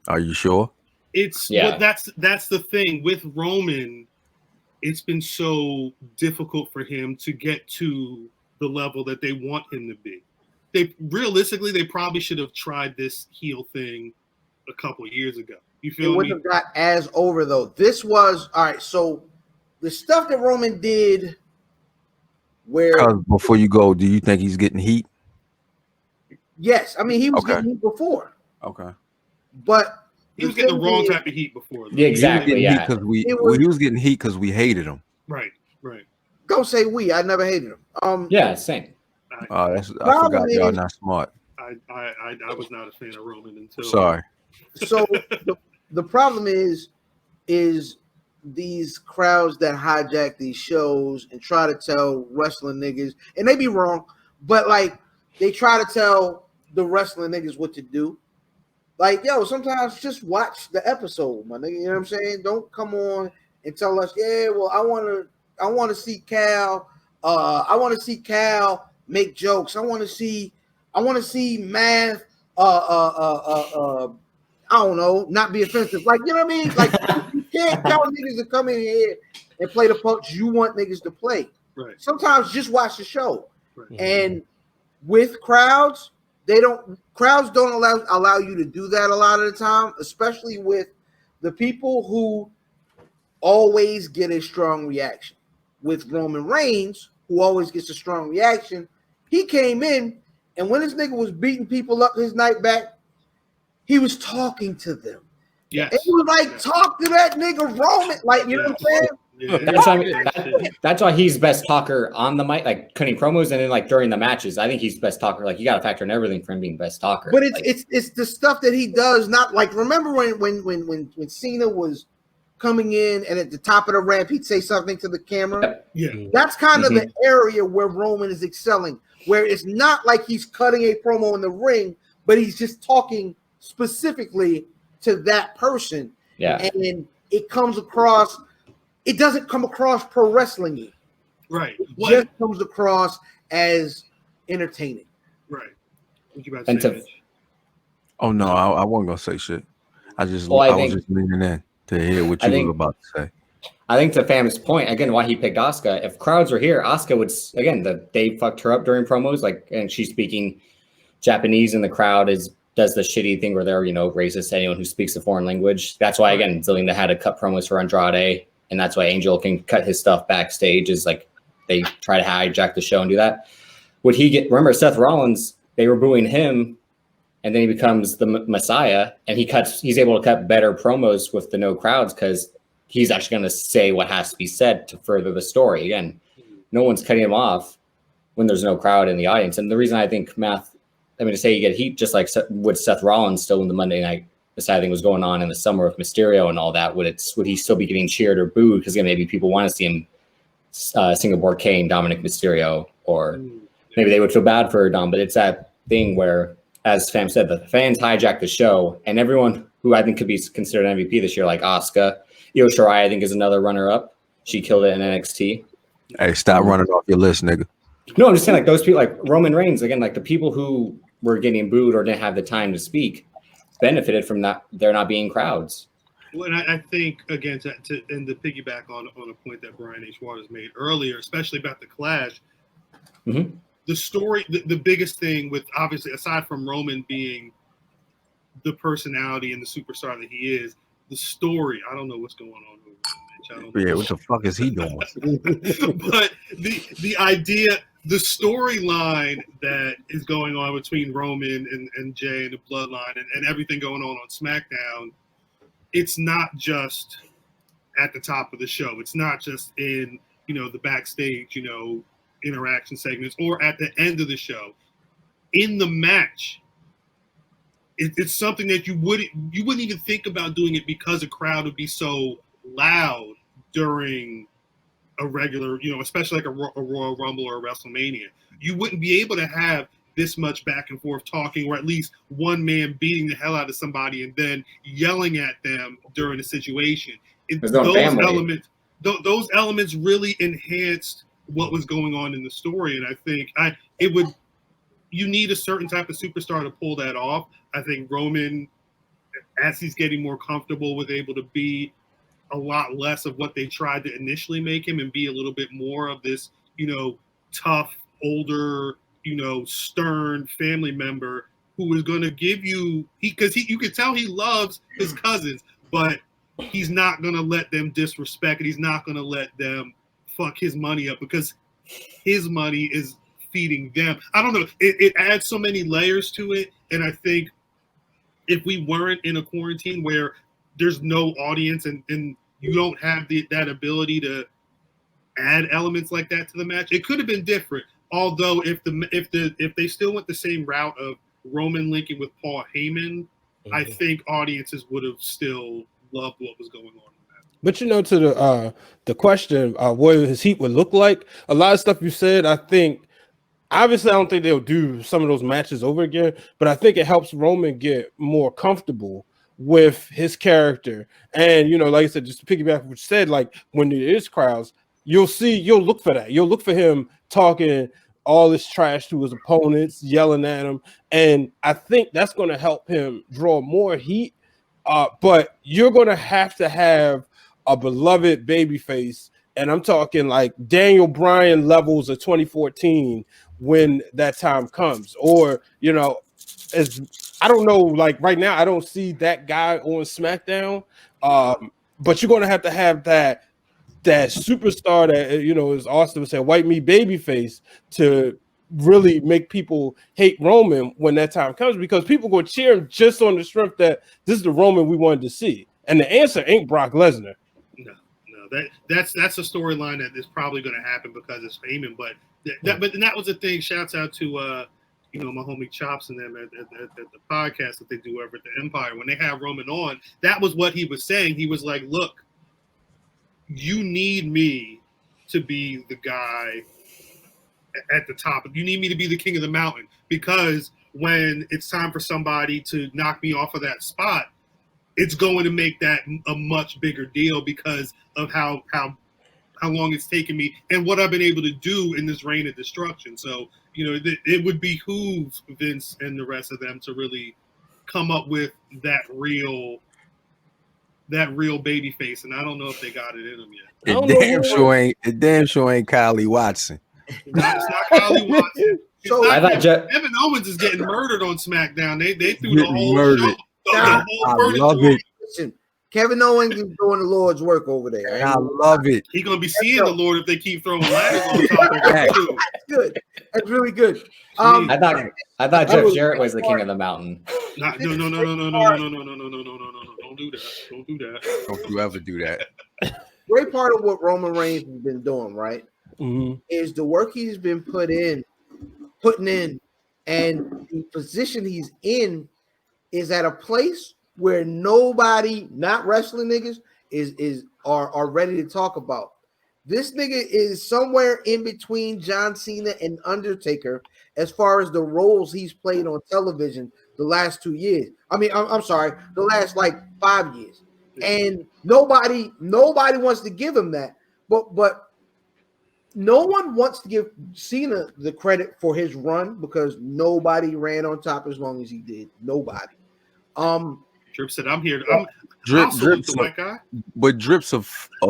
Are you sure? Yeah. well, that's the thing with Roman. It's been so difficult for him to get to the level that they want him to be. They realistically, they probably should have tried this heel thing a couple of years ago. You It feel me? wouldn't have got as over though. This was all right. So the stuff that Roman did, where Before you go, do you think he's getting heat? yes, I mean he was Okay. getting heat before, Okay. but He was getting the wrong type of heat before. Though. Yeah, exactly. He was Yeah. getting heat It was- he was getting heat because we hated him. Right. Don't say we. I never hated him. Yeah, same. I Problem forgot y'all is- not smart. I was not a fan of Roman until. Sorry. So the problem is these crowds that hijack these shows and try to tell wrestling niggas, and they be wrong, but like they try to tell the wrestling niggas what to do. Like, yo, sometimes just watch the episode, my nigga. You know what I'm saying? Don't come on and tell us, yeah, well, I want to see Cal. I want to see Cal make jokes. I want to see Math. I don't know, not be offensive. Like, you know what I mean? Like, you can't tell niggas to come in here and play the parts you want niggas to play. Right. Sometimes just watch the show. Right. And with crowds don't allow you to do that a lot of the time, especially with the people who always get a strong reaction. With Roman Reigns, who always gets a strong reaction, he came in, and when this nigga was beating people up his night back, he was talking to them. Yes. And he was like, talk to that nigga Roman. Like, you know what I'm saying? Yeah. That's why he's best talker on the mic, like cutting promos, and then like during the matches. I think he's best talker. Like you got to factor in everything for him being best talker. But like, it's the stuff that he does. Not like, remember when Cena was coming in and at the top of the ramp he'd say something to the camera. Yeah. That's kind of the area where Roman is excelling, where it's not like he's cutting a promo in the ring, but he's just talking specifically to that person. Yeah. And it comes across. It doesn't come across pro wrestling-y. Right. It just comes across as entertaining. Right. What you about And to say? to- Mitch? Oh no, I wasn't gonna say shit. I was think- just leaning in to hear what I you think- were about to say. I think to Fam's point again, why he picked Asuka. If crowds were here, Asuka would again. They fucked her up during promos, like, and she's speaking Japanese, and the crowd does the shitty thing where they're racist to anyone who speaks a foreign language. That's why again, Zelina had to cut promos for Andrade, and that's why Angel can cut his stuff backstage. Is like they try to hijack the show and do that. Would he get? Remember Seth Rollins? They were booing him, and then he becomes the Messiah, and he's able to cut better promos with the no crowds because he's actually going to say what has to be said to further the story. Again, no one's cutting him off when there's no crowd in the audience. And the reason I think to say you get heat, just like with Seth Rollins still in the Monday night, the side thing was going on in the summer with Mysterio and all that. Would he still be getting cheered or booed? Because maybe people want to see him Singapore Kane, Dominic Mysterio, or maybe they would feel bad for Dom. But it's that thing where, as Fam said, the fans hijack the show, and everyone who I think could be considered MVP this year, like Asuka, Io Shirai, I think is another runner-up. She killed it in NXT. Hey, stop running off your list, nigga. No, I'm just saying, like those people, like Roman Reigns, again, like the people who were getting booed or didn't have the time to speak, benefited from that. There not being crowds. Well, and I think again to piggyback on a point that Brian H. Waters made earlier, especially about the Clash. Mm-hmm. The story, the biggest thing with obviously aside from Roman being the personality and the superstar that he is, the story. I don't know what's going on over there, Mitch. I don't know. Yeah, what the fuck is he doing? But the idea, the storyline that is going on between Roman and Jay and the Bloodline and everything going on SmackDown, it's not just at the top of the show. It's not just in the backstage interaction segments or at the end of the show. In the match, it's something that you wouldn't even think about doing it because a crowd would be so loud during a regular, especially like a Royal Rumble or a WrestleMania. You wouldn't be able to have this much back and forth talking, or at least one man beating the hell out of somebody and then yelling at them during the situation. Those elements really enhanced what was going on in the story, and I think you need a certain type of superstar to pull that off. I think Roman, as he's getting more comfortable, was able to be a lot less of what they tried to initially make him and be a little bit more of this, tough, older, stern family member who is going to give you, because you could tell he loves his cousins, but he's not going to let them disrespect it. He's not going to let them fuck his money up because his money is feeding them. I don't know. It adds so many layers to it. And I think if we weren't in a quarantine where there's no audience and you don't have that ability to add elements like that to the match, it could have been different. Although if they still went the same route of Roman linking with Paul Heyman, I think audiences would have still loved what was going on. But to the question, what his heat would look like, a lot of stuff you said, I think, obviously I don't think they'll do some of those matches over again, but I think it helps Roman get more comfortable with his character. And, like I said, just to piggyback what you said, like when there is crowds, you'll look for that. You'll look for him talking all this trash to his opponents, yelling at him. And I think that's going to help him draw more heat. But you're going to have a beloved babyface. And I'm talking like Daniel Bryan levels of 2014 when that time comes. Or, I don't know, like right now, I don't see that guy on SmackDown. But you're going to have that superstar that, as Austin would say, white meat babyface to really make people hate Roman when that time comes, because people go cheer him just on the strength that this is the Roman we wanted to see. And the answer ain't Brock Lesnar. No, that's a storyline that is probably going to happen because it's Heyman. But that was the thing. Shouts out to my homie Chops and them at the podcast that they do over at the Empire. When they have Roman on, that was what he was saying. He was like, look, you need me to be the guy at the top. You need me to be the king of the mountain, because when it's time for somebody to knock me off of that spot, it's going to make that a much bigger deal because of how long it's taken me and what I've been able to do in this reign of destruction. So, it would behoove Vince and the rest of them to really come up with that real baby face, and I don't know if they got it in them yet. It damn sure ain't Kylie Watson. No, it's not Kylie Watson. I thought Kevin Owens is getting murdered on SmackDown. They threw the whole murdered. show. I love it. Listen, Kevin Owens is doing the Lord's work over there. I love it. He's gonna be seeing the Lord if they keep throwing ladders on top of him too. That's good. That's really good. I thought Jeff Jarrett was the king of the mountain. No. Don't do that. Don't do that. Don't you ever do that. Great part of what Roman Reigns has been doing, right, is the work he's been putting in, and the position he's in is at a place where nobody, not wrestling niggas, are ready to talk about. This nigga is somewhere in between John Cena and Undertaker as far as the roles he's played on television the last 2 years. I mean, I'm sorry, the last like 5 years. And nobody wants to give him that. But no one wants to give Cena the credit for his run because nobody ran on top as long as he did. Nobody. Drip said, "I'm here." Drip's the white guy, but Drip's a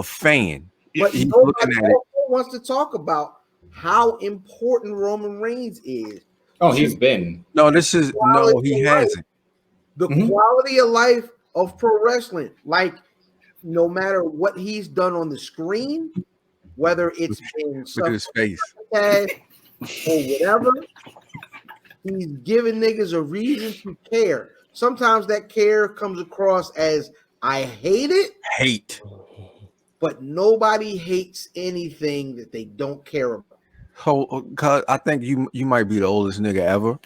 fan. But he's nobody looking at it. wants to talk about how important Roman Reigns is. Oh, he's been. No, he hasn't. The quality of life of pro wrestling, like no matter what he's done on the screen, whether it's been Look at his face or whatever, he's giving niggas a reason to care. Sometimes that care comes across as I hate it. Hate. But nobody hates anything that they don't care about. I think you might be the oldest nigga ever.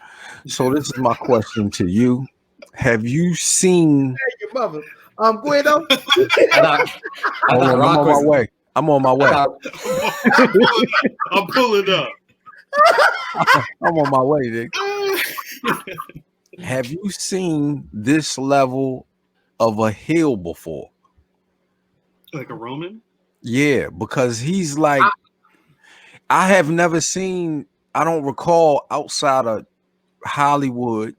So this is my question to you. Have you seen your mother? Guido? I'm on my way. I'm on my way. I'm pulling up. I'm on my way, Nick. Have you seen this level of a heel before? Like a Roman? Yeah, because he's like, I have never seen, I don't recall outside of Hollywood,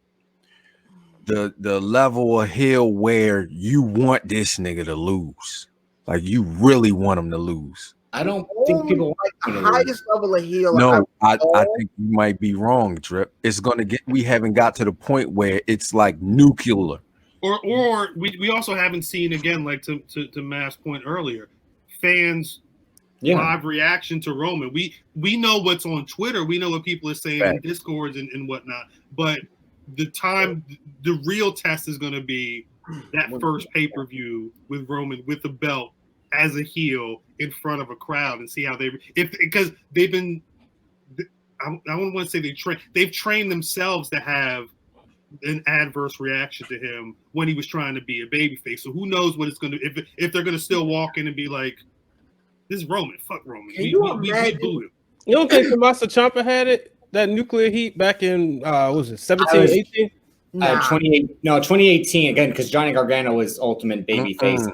the level of heel where you want this nigga to lose. Like you really want him to lose. I don't think people like the want him to lose. highest level of heel. No, I think you might be wrong, Drip. It's gonna get, we haven't got to the point where it's like nuclear. Or we also haven't seen, again, like to Matt's point earlier, fans live reaction to Roman. We know what's on Twitter, we know what people are saying in Discords and whatnot, but the real test is going to be that first pay-per-view with Roman with the belt as a heel in front of a crowd, and see how because they've been, I don't want to say they've trained themselves to have an adverse reaction to him when he was trying to be a babyface. So who knows what it's going to, if they're going to still walk in and be like, this is Roman, fuck Roman. We booed him. You don't think Tommaso Ciampa had it? That nuclear heat back in what was it, 17, 18? 2018 again, because Johnny Gargano was ultimate baby face.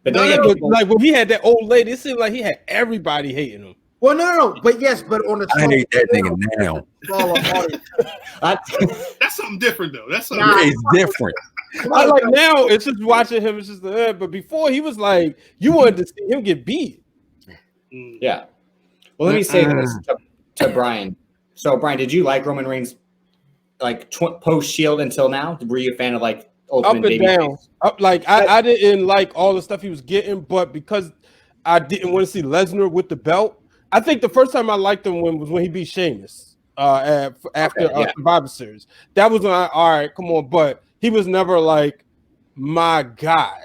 But like when he had that old lady, it seemed like he had everybody hating him. Well, no. But yes, but on the I hate that nigga now. That's something different though. That's something it's different. I like now it's just watching him, it's just but before he was like, you wanted to see him get beat. Yeah. Well, let me say this to Brian. So, Brian, did you like Roman Reigns like post Shield until now? Were you a fan of like Ultimate Up and down? I didn't like all the stuff he was getting, but because I didn't want to see Lesnar with the belt, I think the first time I liked him was when he beat Sheamus after Survivor Series. That was when all right, come on, but he was never like my guy.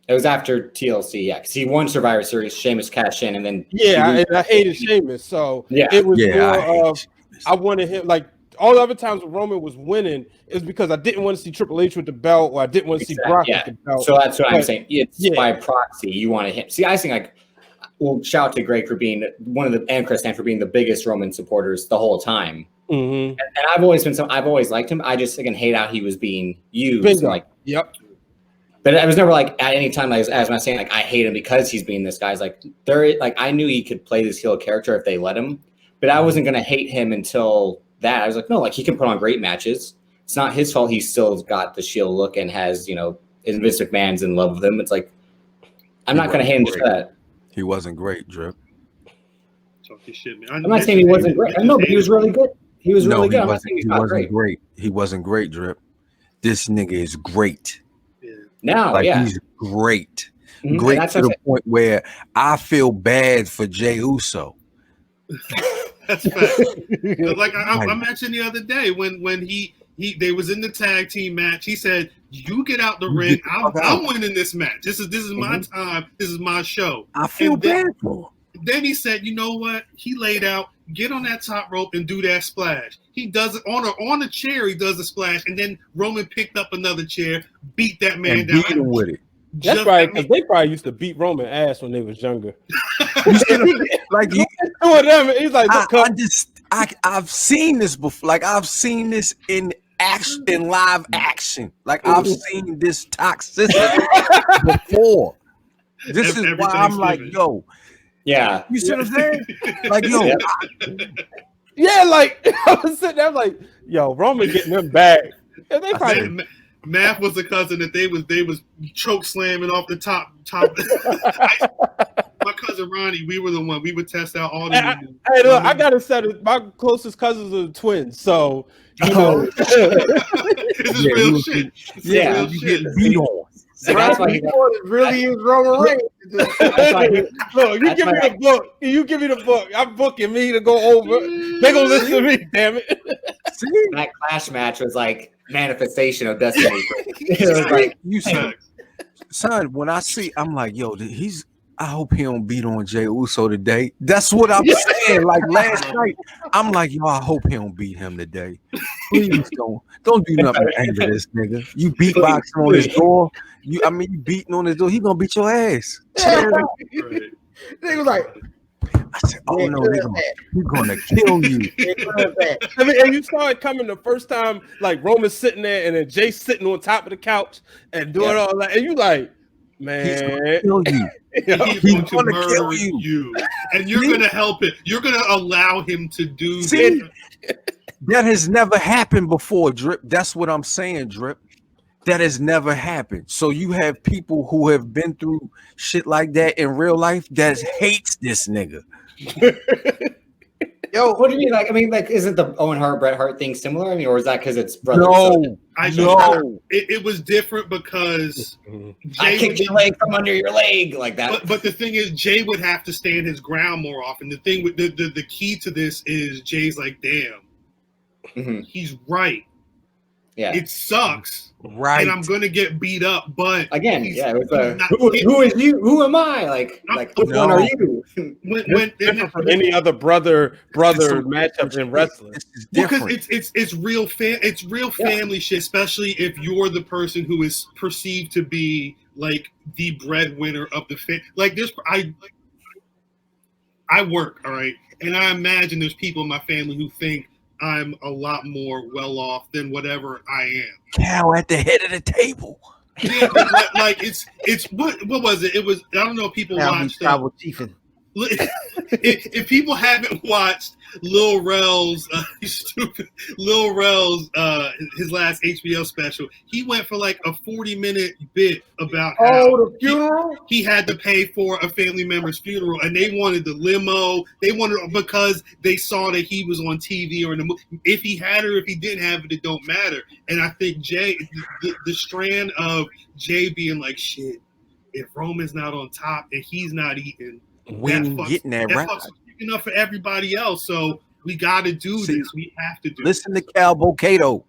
It was after TLC, because he won Survivor Series, Sheamus cashed in, and then and I hated Sheamus, so it was more of I wanted him, like all the other times when Roman was winning is because I didn't want to see Triple H with the belt, or I didn't want to see Brock with the belt. So that's what I'm saying. It's by proxy you wanted him. See, I think like, well, shout out to Greg for being one of the, and Chris Stan for being the biggest Roman supporters the whole time. Mm-hmm. And I've always liked him. I just hate how he was being used. Like, but I was never like at any time, as I'm saying, like I hate him because he's being this guy's like I knew he could play this heel character if they let him, but I wasn't gonna hate him until that. I was like, no, like he can put on great matches. It's not his fault. He's still got the Shield look and has, Vince McMahon's in love with him. It's like I'm not gonna hate him just for that. He wasn't great, Drip. Shit, man. I'm not saying he wasn't great. No, but he was really good. He was really good. He wasn't great. He wasn't great, Drip. This nigga is great. Now, he's great. Mm-hmm. Great to the point where I feel bad for Jey Uso. That's fact. Like I mentioned the other day when they was in the tag team match, he said, "You get out the ring. I'm winning this match. This is my time. This is my show." I feel bad for him. Then he said, "You know what?" He laid out, get on that top rope and do that splash. He does it on a chair. He does the splash, and then Roman picked up another chair, beat that man and down, beat him with it. That's right, because they probably used to beat Roman ass when they was younger. Like two of them, he's like, I've seen this before. Like I've seen this in action, in live action. Like I've seen this toxicity before. This is why I'm like, yo. Yeah. You see what I'm saying? Like, yo. Like I was sitting there like, yo, Roman getting them back. And they probably Math was a cousin that they was choke slamming off the top. My cousin Ronnie, we were the one we would test out all the. Hey, look, I gotta say, my closest cousins are twins, so this is real shit. You get beat on. So that's why he really is Roman Reigns. Look, you give me the book. You give me the book. I'm booking me to go over. They gonna listen to me. Damn it. See? That Clash match was like manifestation of destiny. You said, son. When I see, I'm like, yo, I hope he don't beat on Jey Uso today. That's what I'm saying. Like last night, I'm like, yo, I hope he don't beat him today. Please don't do nothing to anger this nigga. You beatboxing on his door. You beating on his door. He gonna beat your ass. They was like, I said, "Oh no, they're gonna kill you." I mean, and you saw it coming the first time, like Roman's sitting there, and then Jay sitting on top of the couch and doing all that, and you like, man, he's gonna kill you. He's going to murder you, and you're going to help it. You're going to allow him to do this. That has never happened before, Drip. That's what I'm saying, Drip. That has never happened. So you have people who have been through shit like that in real life that hates this nigga. Yo, what do you mean? Like, I mean, like, isn't the Owen Hart, Bret Hart thing similar? I mean, or is that because it's brother? No, it was different because I kicked your leg from under your leg like that. But the thing is, Jay would have to stand his ground more often. The thing with the key to this is Jay's like, damn, he's right. Yeah, it sucks. Right, and I'm gonna get beat up, but again, yeah, it was who is you? Who am I? Like which one are you? when for any other brother matchup in wrestling, because it's real family shit, especially if you're the person who is perceived to be like the breadwinner of the family. Like this, I work, all right, and I imagine there's people in my family who think I'm a lot more well off than whatever I am. Cow at the head of the table. Yeah, like it's what was it? It was, I don't know if people watched. If people haven't watched Lil Rel's his last HBO special, he went for like a 40-minute bit about how the funeral. He had to pay for a family member's funeral, and they wanted the limo. They wanted because they saw that he was on TV or in the movie. If he had it or if he didn't have it, it don't matter. And I think Jay, the strand of Jay being like, shit, if Roman's not on top and he's not eating, when getting that right enough for everybody else, so we got to do this. We have to do. Listen to Cal Bocato.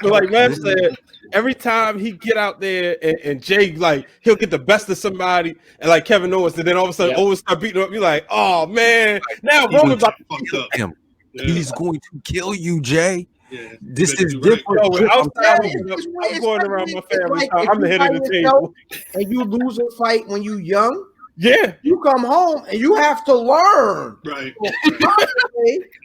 Like Matt said, every time he get out there and Jay, like, he'll get the best of somebody, and like Kevin Owens, and then all of a sudden Owens start beating him up. You're like, oh man, now Roman about to fuck up him. Yeah. He's going to kill you, Jay. Yeah, this is different. I'm going around my family. Like I'm the head of the table. And you lose a fight when you young. Yeah, you come home and you have to learn. Right.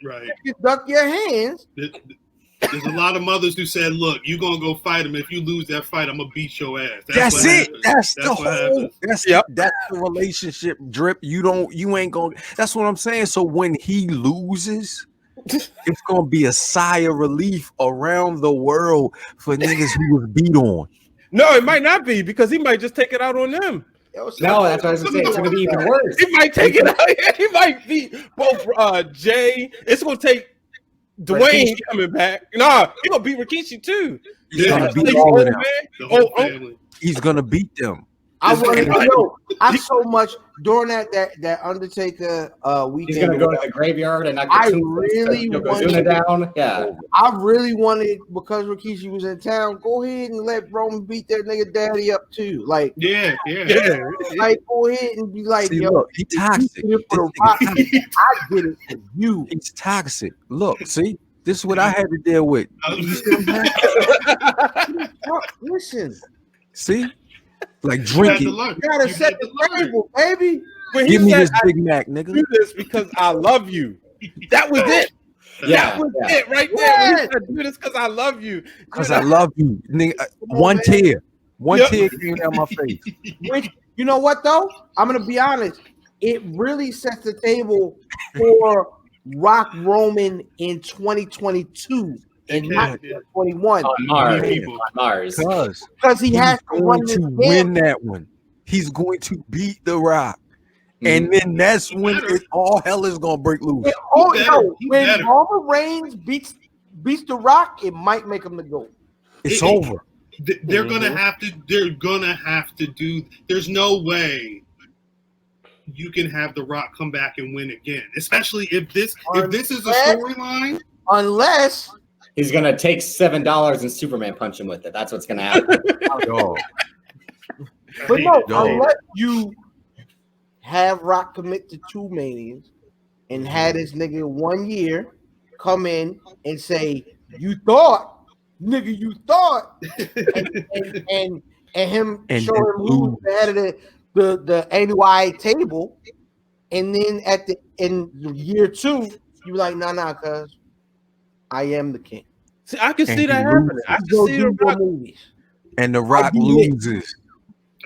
Right. You duck your hands. There's a lot of mothers who said, "Look, you gonna go fight him. If you lose that fight, I'm gonna beat your ass." That's it. That's the whole. That's the relationship, Drip. You ain't gonna. That's what I'm saying. So when he loses, it's gonna be a sigh of relief around the world for niggas who was beat on. No, it might not be because he might just take it out on them. No, that's what I was gonna say. It's gonna be even worse. He might take it out. He might beat both Jay. It's gonna take Dwayne coming back. Nah, he's gonna beat Rikishi too. He's gonna beat all of them. He's gonna beat them. I so much during that Undertaker weekend. He's gonna go to the graveyard and I really wanted down. Yeah, I really wanted, because Rikishi was in town, go ahead and let Roman beat that nigga daddy up too. Like, yeah. Like, go ahead and be like, yo, look, he's toxic. I get it for you. He's toxic. Look, see, this is what I had to deal with. Listen, see. Like drinking. You gotta set the table, baby. Give me this Big Mac, nigga. Do this because I love you. That was it. That was it right there. Yeah. Do this because I love you. Because I love you, nigga. One tear came down my face. Which, you know what though? I'm gonna be honest. It really sets the table for Rock Roman in 2022. And not 21 on Mars. Because he has to win that one. He's going to beat The Rock. And then that's when all hell is gonna break loose. When Roman Reigns beats The Rock, it might make him the GOAT. It's over. They're gonna have to. They're gonna have to do. There's no way you can have The Rock come back and win again, especially if this is a storyline. Unless he's gonna take $7 and Superman punch him with it. That's what's gonna happen. But no, unless you have Rock commit to 2 Manias and had this nigga 1 year come in and say, "You thought, and him show him who's the head of the annual table, and then in year 2, you be like, nah, cuz I am the king. See, I can And see he that happening. I You can go see do The your Rock. movies. And The Rock I get it. loses.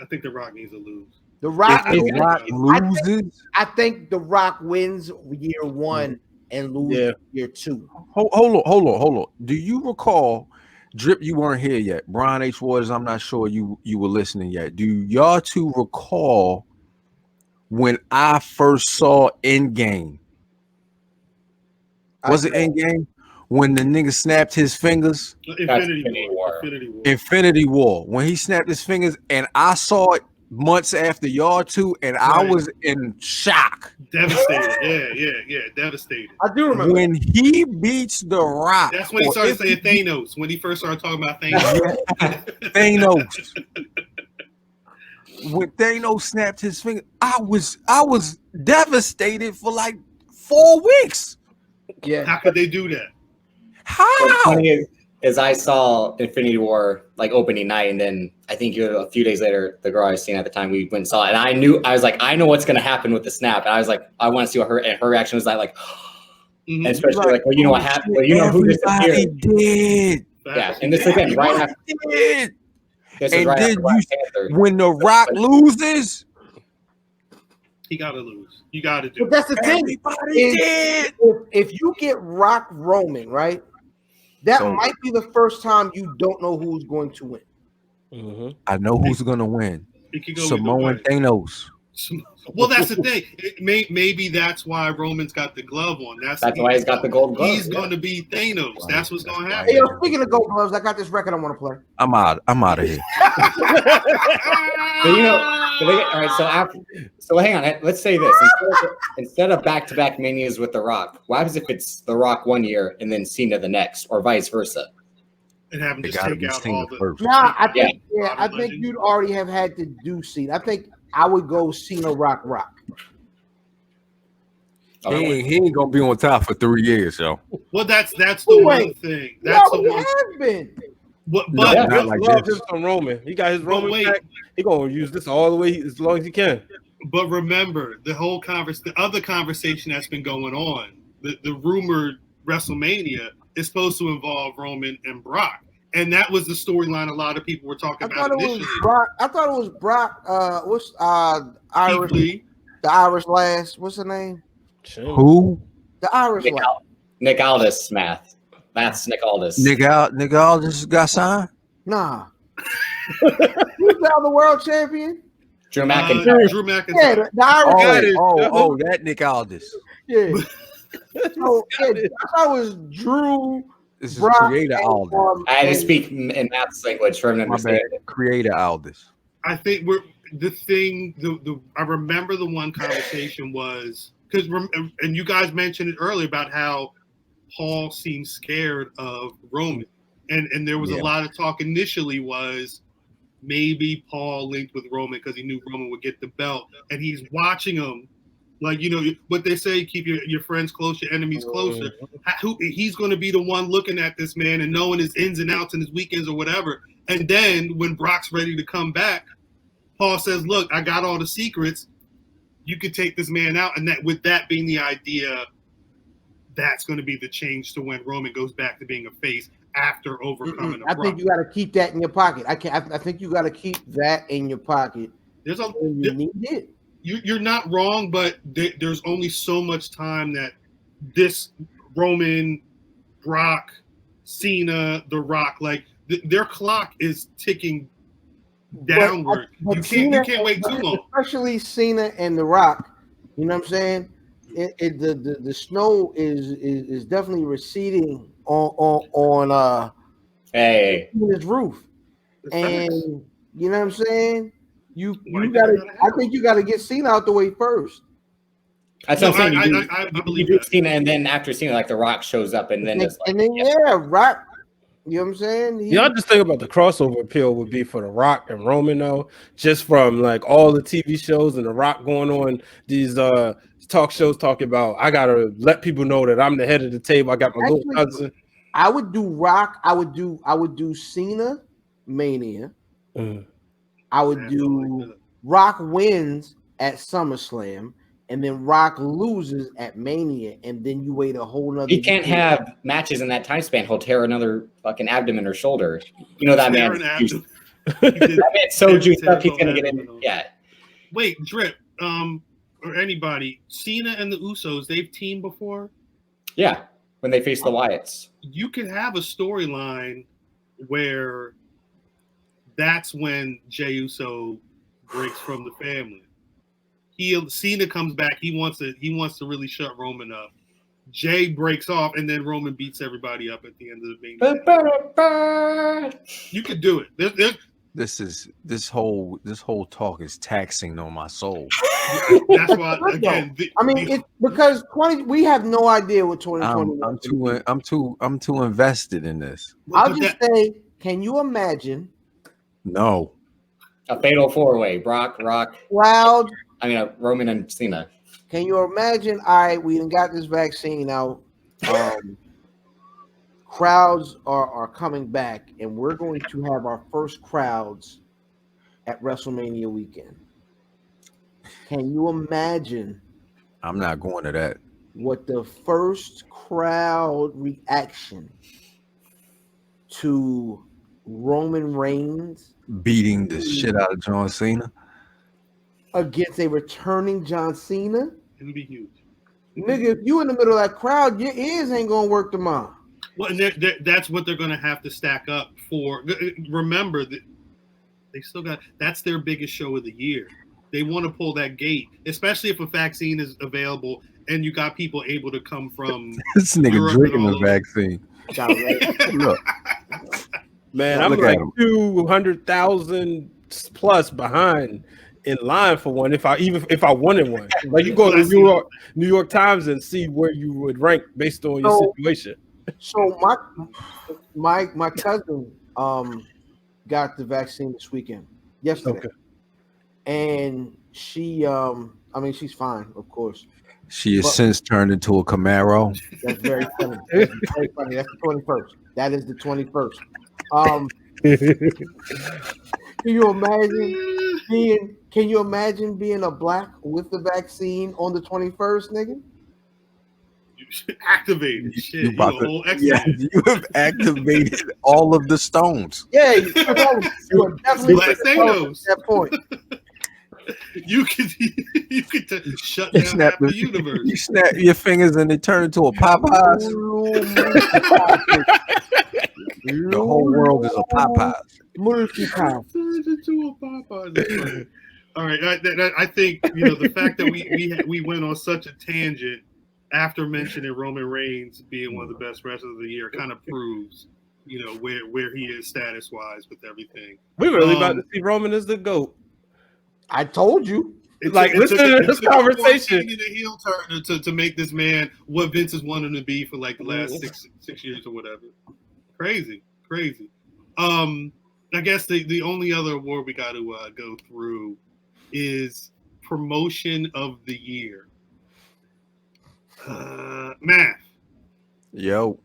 I think The Rock needs to lose. The Rock. If The Rock loses, I think The Rock wins year 1 and loses year 2. hold on. Do you recall, Drip? You weren't here yet. Brian H. Waters, I'm not sure you were listening yet. Do y'all two recall when I first saw Endgame? Was it Endgame? When the nigga snapped his fingers? Infinity War. Infinity War. When he snapped his fingers, and I saw it months after y'all two, and I was in shock. Devastated. Yeah. Devastated. I do remember. When he beats The Rock. That's when he started saying Thanos. When he first started talking about Thanos. Thanos. When Thanos snapped his finger, I was devastated for like 4 weeks. Yeah. How could they do that? How? What's funny is I saw Infinity War like opening night, and then I think a few days later, the girl I was seeing at the time, we went and saw it, and I was like, I know what's gonna happen with the snap, and I was like, I want to see what her reaction was like, and especially like, well, you know what happened, well, you know who disappeared. Did. Yeah, and this again right after. This is right after Black Panther. When The Rock loses, he gotta lose. You gotta do. But that's the thing. Everybody did. If you get Rock Roman, right, that might be the first time you don't know who's going to win. I know who's gonna win. Samoan Thanos. Well, that's the thing. Maybe that's why Roman's got the glove on. That's why he's got the gold glove. He's going to be Thanos. That's what's going to happen. Hey, speaking of gold gloves, I got this record I want to play. I'm out of here. But all right. So hang on. Let's say this instead of back-to-back manias with The Rock. What happens if it's The Rock one year and then Cena the next, or vice versa? And have him just take out all the. Nah, I think you'd already have had to do Cena. I think I would go Cena Rock. He ain't gonna be on top for 3 years, yo. Well, that's the one thing. That's the one. Has been. But not like this. On Roman, he got his Roman back. He gonna use this all the way as long as he can. But remember, the other conversation that's been going on, the rumored WrestleMania is supposed to involve Roman and Brock, and that was the storyline a lot of people were talking about initially. I thought it was Brock. What's Irish? The Irish last. What's the name? Who? The Irish last. Nick Aldis, Math. That's Nick Aldis. Nick Aldis got signed? Nah. Who's now the world champion? Drew McIntyre. Drew McIntyre. Yeah, the Irish. That Nick Aldis. Yeah. So I thought it was Drew. This is Brock, Creator Aldis. I had to speak in Math's language for him to understand. Creator Aldis. I think I remember the one conversation was because, and you guys mentioned it earlier about how Paul seemed scared of Roman, and there was a lot of talk initially was maybe Paul linked with Roman because he knew Roman would get the belt, and he's watching him. Like, you know, what they say, keep your friends close, your enemies closer. He's going to be the one looking at this man and knowing his ins and outs and his weekends or whatever. And then when Brock's ready to come back, Paul says, look, I got all the secrets. You could take this man out. And that, with that being the idea, that's going to be the change to when Roman goes back to being a face after overcoming a Brock. I think you got to keep that in your pocket. I think you got to keep that in your pocket. You need it. You're not wrong, but there's only so much time that this Roman, Brock, Cena, The Rock, like their clock is ticking downward. But you can't wait too long. Especially Cena and The Rock. You know what I'm saying? The snow is definitely receding on his roof, and you know what I'm saying. I think you gotta get Cena out the way first. That's what I'm saying. I believe you do Cena, and then after Cena, like The Rock shows up, and then Rock. You know what I'm saying? I just think about the crossover appeal would be for The Rock and Roman, though, just from like all the TV shows and The Rock going on these talk shows talking about I gotta let people know that I'm the head of the table. I got my little cousin. I would do Rock. I would do Cena Mania. I would do Rock wins at SummerSlam, and then Rock loses at Mania, and then you wait a whole nother. He can't have matches in that time span. He'll tear another fucking abdomen or shoulder. You know that man. That man's so juiced up. He's gonna get in. Yeah. Wait, Drip, or anybody, Cena and the Usos, they've teamed before? Yeah, when they face the Wyatts. You could have a storyline where that's when Jey Uso breaks from the family. Cena comes back. He wants to really shut Roman up. Jay breaks off, and then Roman beats everybody up at the end of the main. You could do it. This whole talk is taxing on my soul. That's why again. It's because we have no idea what 2020. I'm too invested in this. I'll just say, can you imagine? No. A fatal four-way: Brock, Rock, Cloud. Roman and Cena. Can you imagine? All right, we done got this vaccine out. Crowds are coming back, and we're going to have our first crowds at WrestleMania weekend. Can you imagine? I'm not going to that. What the first crowd reaction to Roman Reigns beating the shit out of John Cena against a returning John Cena? It'll be huge. Nigga, if you in the middle of that crowd, your ears ain't gonna work tomorrow. Well, and that's what they're gonna have to stack up for. Remember that they still got that's their biggest show of the year. They want to pull that gate, especially if a vaccine is available and you got people able to come from this nigga drinking the vaccine. Look. Man, I'm like 200,000 plus behind in line for one. If I wanted one, like you go to New York Times and see where you would rank based on your situation. So my cousin got the vaccine this weekend, yesterday, and she she's fine, of course. She has since turned into a Camaro. That's very funny. That's very funny. That's the 21st. That is the 21st. Can you imagine being a black with the vaccine on the 21st, nigga? Activated. You have activated all of the stones. Yeah, you are definitely at that point. You could shut down half the universe. You snap your fingers and they turn into a Popeyes. The whole world is a Popeyes. Turns into a Popeyes. All right, I think the fact that we went on such a tangent after mentioning Roman Reigns being one of the best wrestlers of the year kind of proves where he is status wise with everything. We're really about to see Roman as the GOAT. I told you. Listen to this conversation. He needed a heel turn to make this man what Vince has wanted him to be for like the last six years or whatever. Crazy. I guess the only other award we got to go through is promotion of the year. Math. Yo.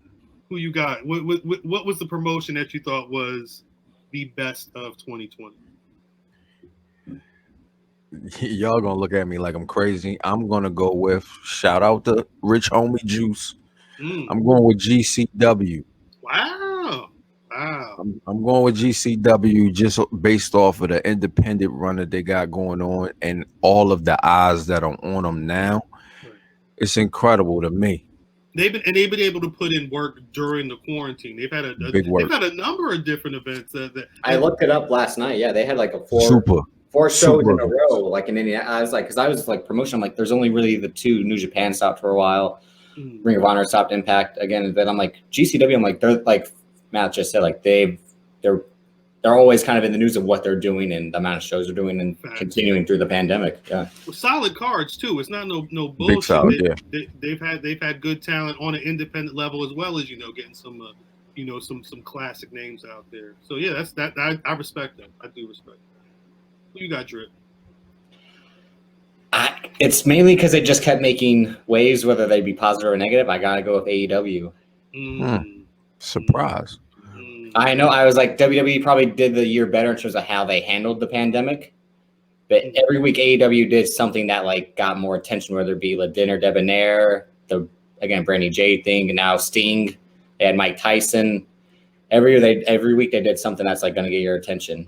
Who you got? What was the promotion that you thought was the best of 2020? Y'all gonna look at me like I'm crazy. I'm gonna go with shout out to Rich Homie Juice. I'm going with GCW. Wow. I'm going with GCW just based off of the independent run that they got going on and all of the eyes that are on them now. It's incredible to me. They've been able to put in work during the quarantine. They've had they've had a number of different events. I looked it up last night. Yeah, they had like four shows in a row, like in Indiana. I was like promotion. I'm like, there's only really the two. New Japan stopped for a while. Ring of Honor stopped. Impact again. And then I'm like GCW. I'm like they're like Matt just said. Like they're always kind of in the news of what they're doing and the amount of shows they're doing and continuing through the pandemic. Yeah, well, solid cards too. It's not no bullshit. Solid, they've had good talent on an independent level as well as getting some some classic names out there. So yeah, that's that. I respect that. I do respect that. Who you got, Drip? It's mainly because it just kept making waves, whether they be positive or negative. I gotta go with AEW. Surprise. I know. I was like, WWE probably did the year better in terms of how they handled the pandemic. But every week AEW did something that like got more attention, whether it be Le Dinner Debonair, the Brandy J thing, and now Sting. They had Mike Tyson. Every week they did something that's like going to get your attention.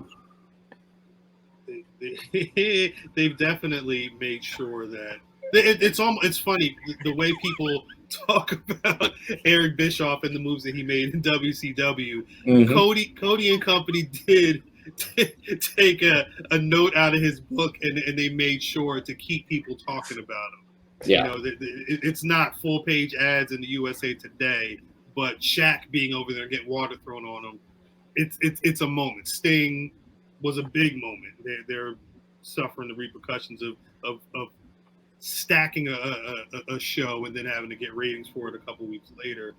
They've definitely made sure that it's funny the way people talk about Eric Bischoff and the moves that he made in WCW. Mm-hmm. Cody and company did take a note out of his book, and they made sure to keep people talking about him. Yeah. It's not full page ads in the USA Today, but Shaq being over there and getting water thrown on him, it's a moment. Sting was a big moment. They're suffering the repercussions of stacking a show and then having to get ratings for it a couple weeks later.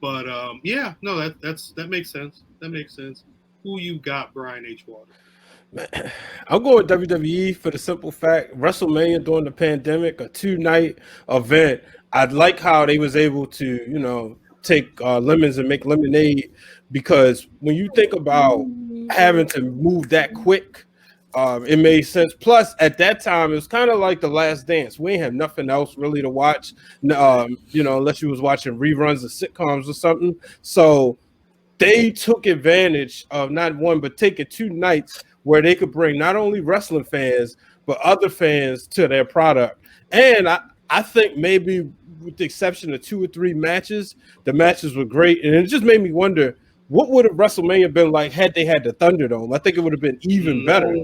But that makes sense. That makes sense. Who you got, Brian H. Waters? Man, I'm going with WWE for the simple fact WrestleMania during the pandemic, a 2-night event. I like how they was able to, take lemons and make lemonade, because when you think about having to move that quick, it made sense. Plus, at that time, it was kind of like The Last Dance. We ain't have nothing else really to watch, unless you was watching reruns of sitcoms or something. So they took advantage of not one, but taking 2 nights where they could bring not only wrestling fans, but other fans to their product. And I think maybe with the exception of 2 or 3 matches, the matches were great. And it just made me wonder, what would have WrestleMania been like had they had the Thunderdome? I think it would have been even better.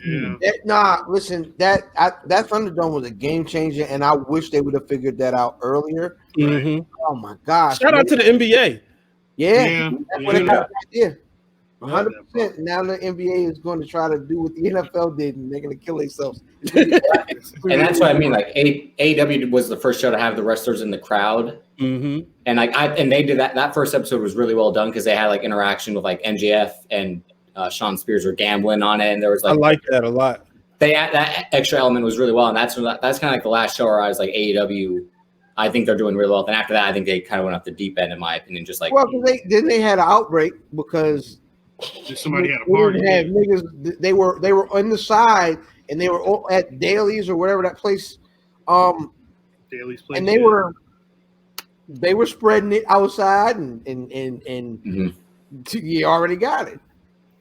Yeah. Listen, that Thunderdome was a game changer, and I wish they would have figured that out earlier. Mm-hmm. Oh my gosh! Shout out to the NBA. Yeah. That's what they got right there. 100%. Now the NBA is going to try to do what the NFL did, and they're going to kill themselves. And that's what I mean. Like AEW was the first show to have the wrestlers in the crowd, Mm-hmm. and and they did that. That first episode was really well done because they had like interaction with like MJF and Sean Spears were gambling on it, and there was like I like that a lot. That extra element was really well, and that's kind of like the last show where I was like AEW. I think they're doing really well. Then after that, I think they kind of went off the deep end, in my opinion. Just like they had an outbreak because. Somebody had a party. Niggas, they were on the side, and they were all at Daly's or whatever that place. Daly's place, and they were spreading it outside, and mm-hmm. You already got it.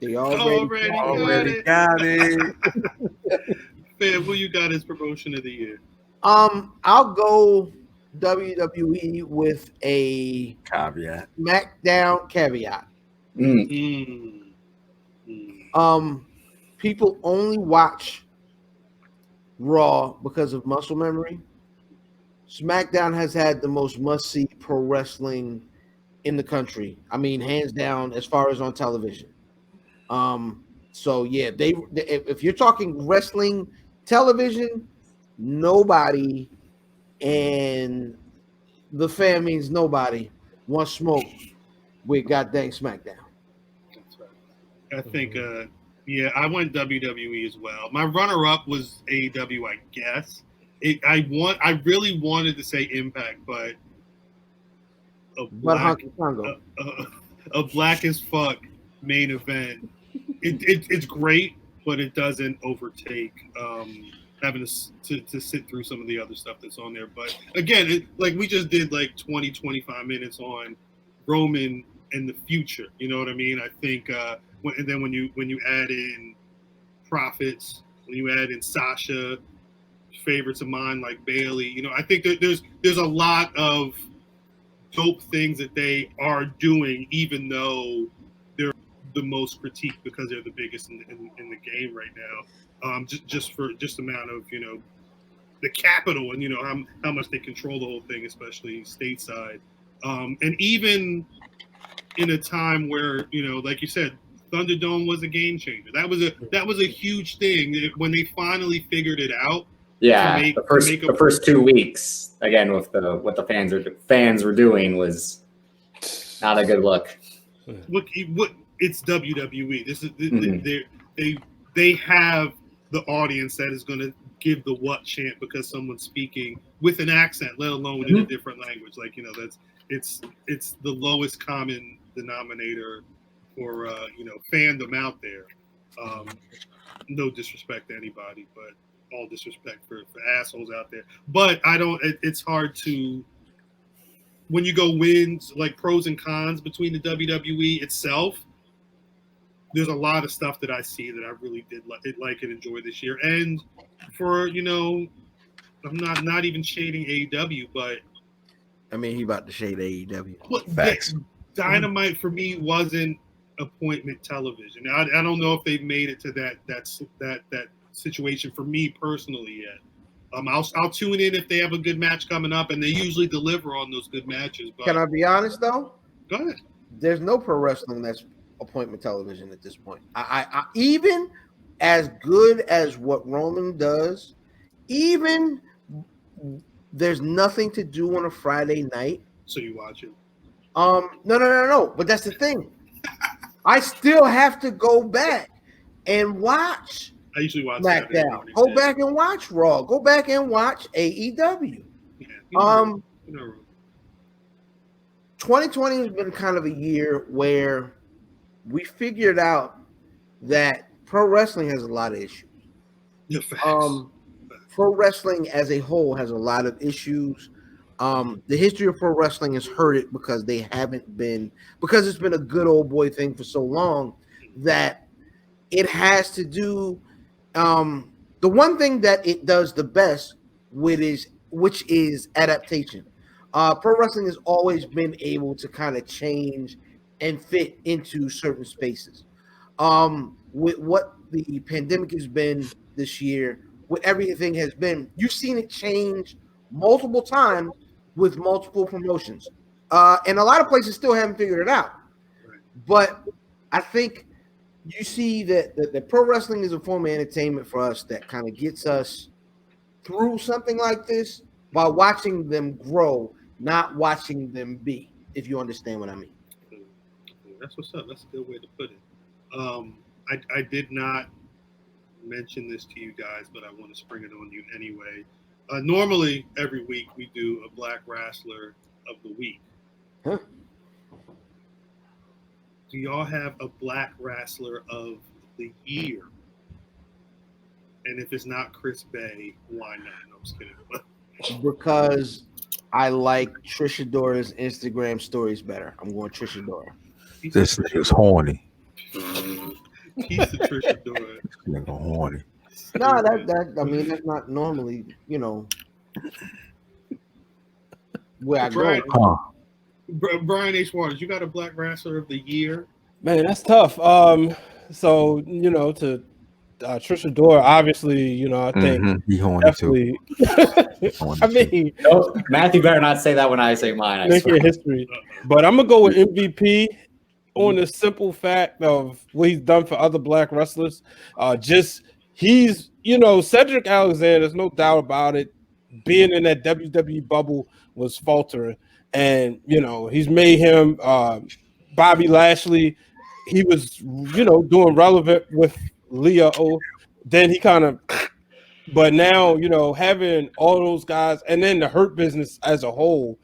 They already got it. Fam, who you got as promotion of the year? I'll go WWE with a caveat. SmackDown caveat. People only watch Raw because of muscle memory. SmackDown has had the most must-see pro wrestling in the country. I mean, hands down, as far as on television. So yeah, if you're talking wrestling television, nobody, and the fan means nobody, wants smoke with goddamn SmackDown. That's right. I think, I went WWE as well. My runner-up was AEW, I guess. I really wanted to say Impact, but a black as fuck main event. It's great, but it doesn't overtake having to sit through some of the other stuff that's on there. But again, we just did 20-25 minutes on Roman and the future. You know what I mean? I think, and then when you add in Profits, when you add in Sasha, favorites of mine like Bailey, I think that there's a lot of dope things that they are doing, even though they're the most critiqued because they're the biggest in the game right now. Just amount of the capital and how much they control the whole thing, especially stateside, and even in a time where like you said, Thunderdome was a game changer. That was a huge thing when they finally figured it out. Yeah, the first 2 weeks again with what the fans were doing was not a good look. What it's WWE. This is they have the audience that is going to give the what chant because someone's speaking with an accent, let alone in a different language. It's the lowest common denominator for fandom out there. No disrespect to anybody, but all disrespect for assholes out there. But I don't. It's hard to when you go wins like pros and cons between the WWE itself. There's a lot of stuff that I see that I really did like and enjoy this year. And for I'm not even shading AEW, but I mean, he about to shade AEW. Facts. Dynamite for me wasn't appointment television. I don't know if they've made it to that situation for me personally yet. I'll tune in if they have a good match coming up, and they usually deliver on those good matches. But Can I be honest though? Go ahead. There's no pro wrestling that's appointment television at this point. I even as good as what Roman does, even there's nothing to do on a Friday night. So you watch it? No. But that's the thing. I still have to go back and watch. I usually watch SmackDown. Go back and watch Raw. Go back and watch AEW. Yeah, 2020 has been kind of a year where we figured out that pro wrestling has a lot of issues. Yeah, facts. Pro wrestling as a whole has a lot of issues. The history of pro wrestling has hurt it because because it's been a good old boy thing for so long that it has to do. The one thing that it does the best which is adaptation. Pro wrestling has always been able to kind of change and fit into certain spaces. With what the pandemic has been this year, what everything has been, you've seen it change multiple times with multiple promotions. And a lot of places still haven't figured it out. But I think you see that pro wrestling is a form of entertainment for us that kind of gets us through something like this by watching them grow, not watching them be, if you understand what I mean. That's what's up. That's a good way to put it. I did not mention this to you guys, but I want to spring it on you anyway. Normally, every week we do a Black Wrestler of the Week. Huh? Do y'all have a Black Wrestler of the Year? And if it's not Chris Bay, why not? No, I'm just kidding. Because I like Trisha Dora's Instagram stories better. I'm going Trisha Dora. This nigga's horny. Piece of Trisha Dora. This nigga horny. No, that's not normally, where I Brian, go. Brian H. Waters, you got a Black Wrestler of the Year? Man, that's tough. So to Trisha Dora, obviously, I think he horny definitely. Horny I mean, Matthew better not say that when I say mine. I swear. making history, but I'm gonna go with MVP on the simple fact of what he's done for other Black wrestlers. He's Cedric Alexander. There's no doubt about it. Being in that WWE bubble was faltering, and he's made him Bobby Lashley. He was doing relevant with Leo. Then he kind of, but now having all those guys, and then the Hurt Business as a whole.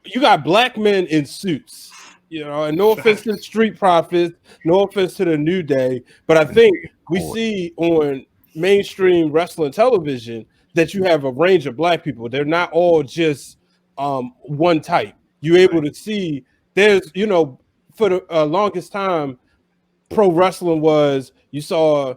You got black men in suits. And no offense to the Street Profits, no offense to the New Day, but I think we see on mainstream wrestling television that you have a range of black people. They're not all just one type. You're able to see there's, for the longest time, pro wrestling was you saw,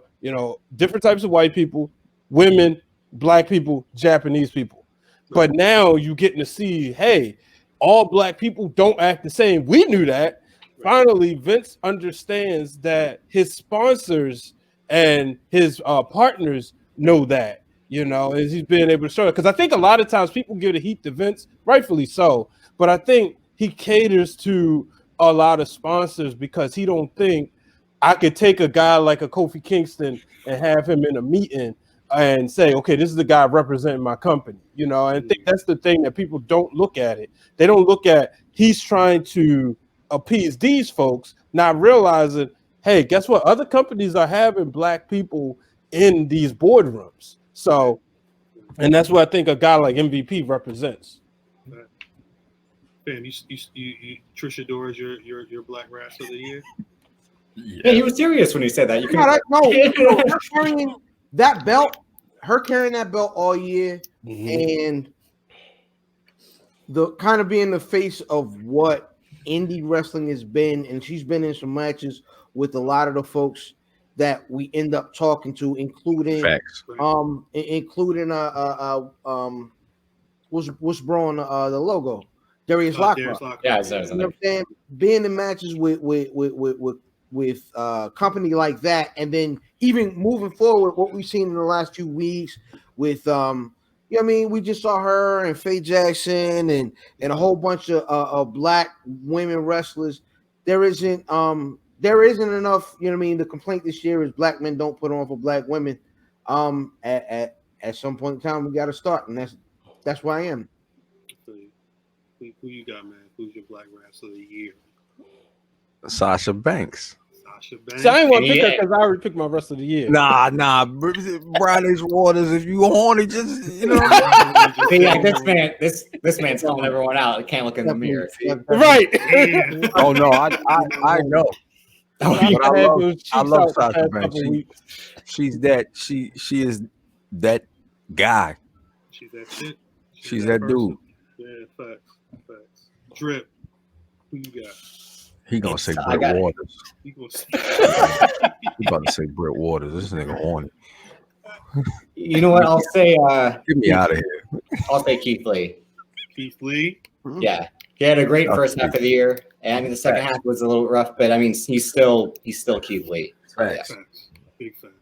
different types of white people, women, black people, Japanese people. But now you're getting to see, hey, all black people don't act the same. We knew that. Finally, Vince understands that his sponsors and his partners know that, as he's been able to show it. Because I think a lot of times people give the heat to Vince, rightfully so. But I think he caters to a lot of sponsors because he don't think I could take a guy like a Kofi Kingston and have him in a meeting and say, okay, this is the guy representing my company, and I think that's the thing that people don't look at it. They don't look at he's trying to appease these folks, not realizing, hey, guess what? Other companies are having black people in these boardrooms. So, and that's what I think a guy like MVP represents. Fam, you Trisha Dora is your Black Wrestler of the Year? Yeah, he was serious when he said that. You No, can her carrying that belt, all year, and the kind of being the face of what indie wrestling has been, and she's been in some matches with a lot of the folks that we end up talking to, including Facts. what's blowing the logo, Darius Lockhart. Yeah, you know what I'm saying? Being in matches with company like that, and then even moving forward, what we've seen in the last 2 weeks with you know what I mean, we just saw her and Faye Jackson and a whole bunch of black women wrestlers. There isn't enough, you know what I mean. The complaint this year is black men don't put on for black women. At some point in time, we got to start, and that's where I am. Who you got, man? Who's your black wrestler of the year? Sasha Banks. So I ain't want to pick her because I already picked my wrestler of the year. Nah. Brian H. Waters, if you horny, just this man's calling everyone out. He can't look in the mirror. Right. Oh no, I know. I love Sasha Banks. She's that she is that guy. She's that shit. She's that dude. Yeah, facts. Drip. Who you got? He gonna say Britt Waters. He about to say Britt Waters. This nigga horny. You know what? I'll say. Get me out of here. I'll say Keith Lee. Keith Lee. Yeah, he had a great first half of the year, and the second half was a little rough. But I mean, he's still Keith Lee. So, yeah. Big facts.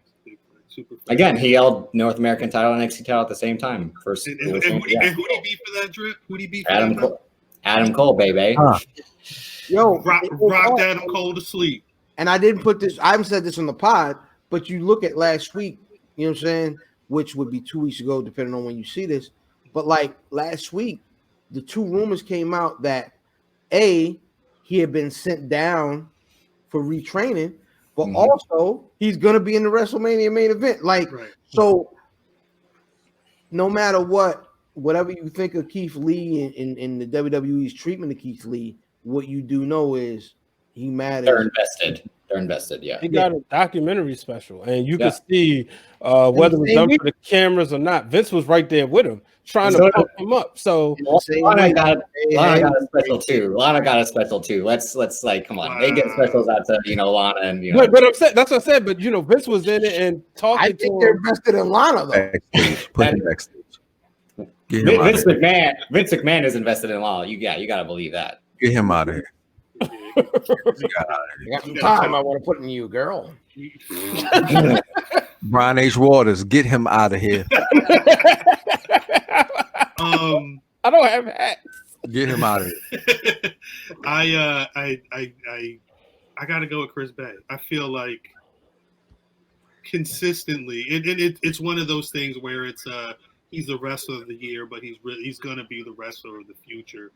Super facts. Again, he held North American title and NXT title at the same time. Who'd he beat for that, Drip? Who'd he beat for Adam that? Cole. Adam Cole, baby. Yo, rocked Adam Cole to sleep. And I didn't put this, I haven't said this on the pod, but you look at last week, you know what I'm saying, which would be 2 weeks ago, depending on when you see this. But like last week, the two rumors came out that he had been sent down for retraining, but also he's going to be in the WrestleMania main event. So no matter whatever you think of Keith Lee in the WWE's treatment of Keith Lee, what you do know is he matters. They're invested. Yeah. He got a documentary special, and you can see whether it was done for the cameras or not. Vince was right there with him, trying to pump him up. So Lana got a special too. Let's like, come on, they get specials out to Lana and But I'm saying that's what I said. But Vince was in it and talking. I think they're invested in Lana though. Put him backstage. Vince McMahon is invested in Lana. You got to believe that. Get him out of here. I got some time I want to put in you, girl. Brian H. Waters, get him out of here. I don't have hats. Get him out of here. I gotta go with Chris Bay. I feel like consistently, it's one of those things where it's he's the wrestler of the year, but he's gonna be the wrestler of the future.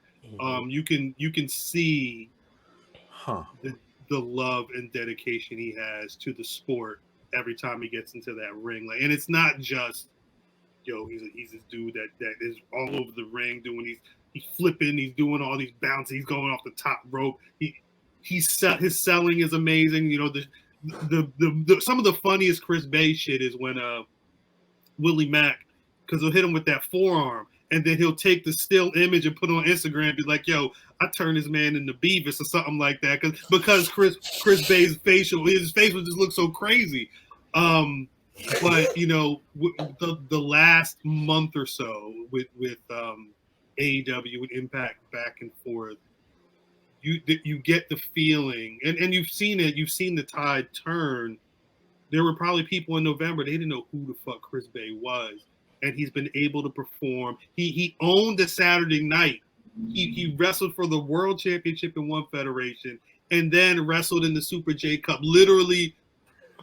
You can see the love and dedication he has to the sport every time he gets into that ring. And it's not just he's this dude that is all over the ring doing he's flipping, he's doing all these bounces, he's going off the top rope. His selling is amazing. The some of the funniest Chris Bay shit is when Willie Mack, because he'll hit him with that forearm, and then he'll take the still image and put it on Instagram and be like, yo, I turned this man into Beavis or something like that. Because Chris Bay's face would just look so crazy. But, the last month or so with AEW and Impact back and forth, you get the feeling, and you've seen the tide turn. There were probably people in November, they didn't know who the fuck Chris Bay was. And he's been able to perform. He owned the Saturday night. He wrestled for the World Championship in one federation, and then wrestled in the Super J Cup. Literally,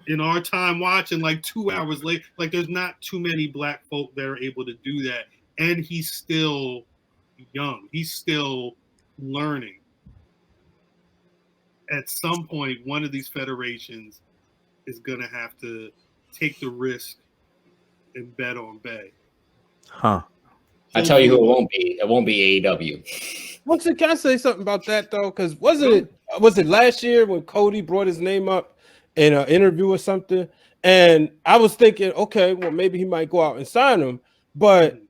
in our time watching, like 2 hours late. Like, there's not too many black folk that are able to do that. And he's still young. He's still learning. At some point, one of these federations is gonna have to take the risk and bet on Bay. I tell you who it won't be. It won't be AEW. Can I say something about that though? Because wasn't it was it last year when Cody brought his name up in an interview or something? And I was thinking, okay, well, maybe he might go out and sign him, but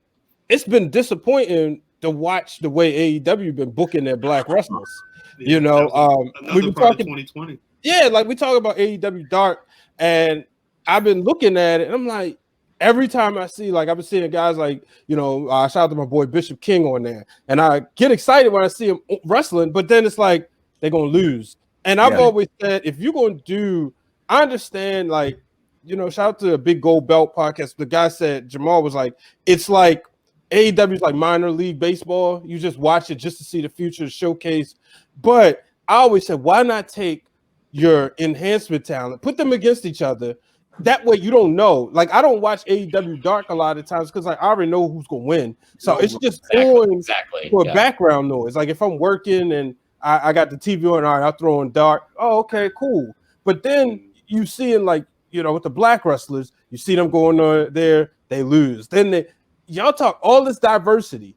it's been disappointing to watch the way AEW been booking their black wrestlers. Yeah, you know, we were talking 2020. Yeah, like we talk about AEW Dark, and I've been looking at it, and I'm like, every time I see, like, I've been seeing guys like, shout out to my boy Bishop King on there, and I get excited when I see him wrestling, but then it's like they're gonna lose. And I've always said, if you're gonna I understand, like, shout out to the Big Gold Belt podcast. The guy said, Jamal was like, it's like AEW is like minor league baseball. You just watch it just to see the future showcase. But I always said, why not take your enhancement talent, put them against each other? That way you don't know. Like, I don't watch AEW Dark a lot of times because I already know who's gonna win. So it's just on for background noise. Like if I'm working and I got the TV on, all right, I'll throw on Dark. Oh, okay, cool. But then you see in, like, with the black wrestlers, you see them going on there, they lose. Then y'all talk all this diversity,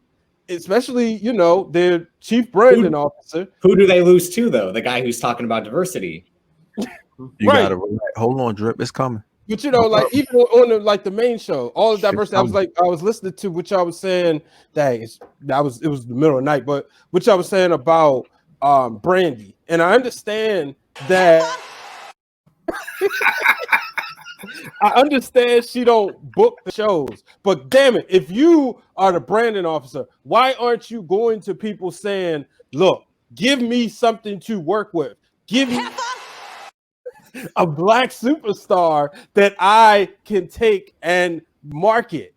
especially, their chief branding officer. Who do they lose to, though? The guy who's talking about diversity. You gotta relax. Hold on, Drip. It's coming. But like even on the main show, all the diversity. I was listening to what y'all was saying. It was the middle of the night, but what y'all was saying about Brandy, and I understand that. I understand she don't book the shows, but damn it, if you are the branding officer, why aren't you going to people saying, "Look, give me something to work with. Give me a black superstar that I can take and market."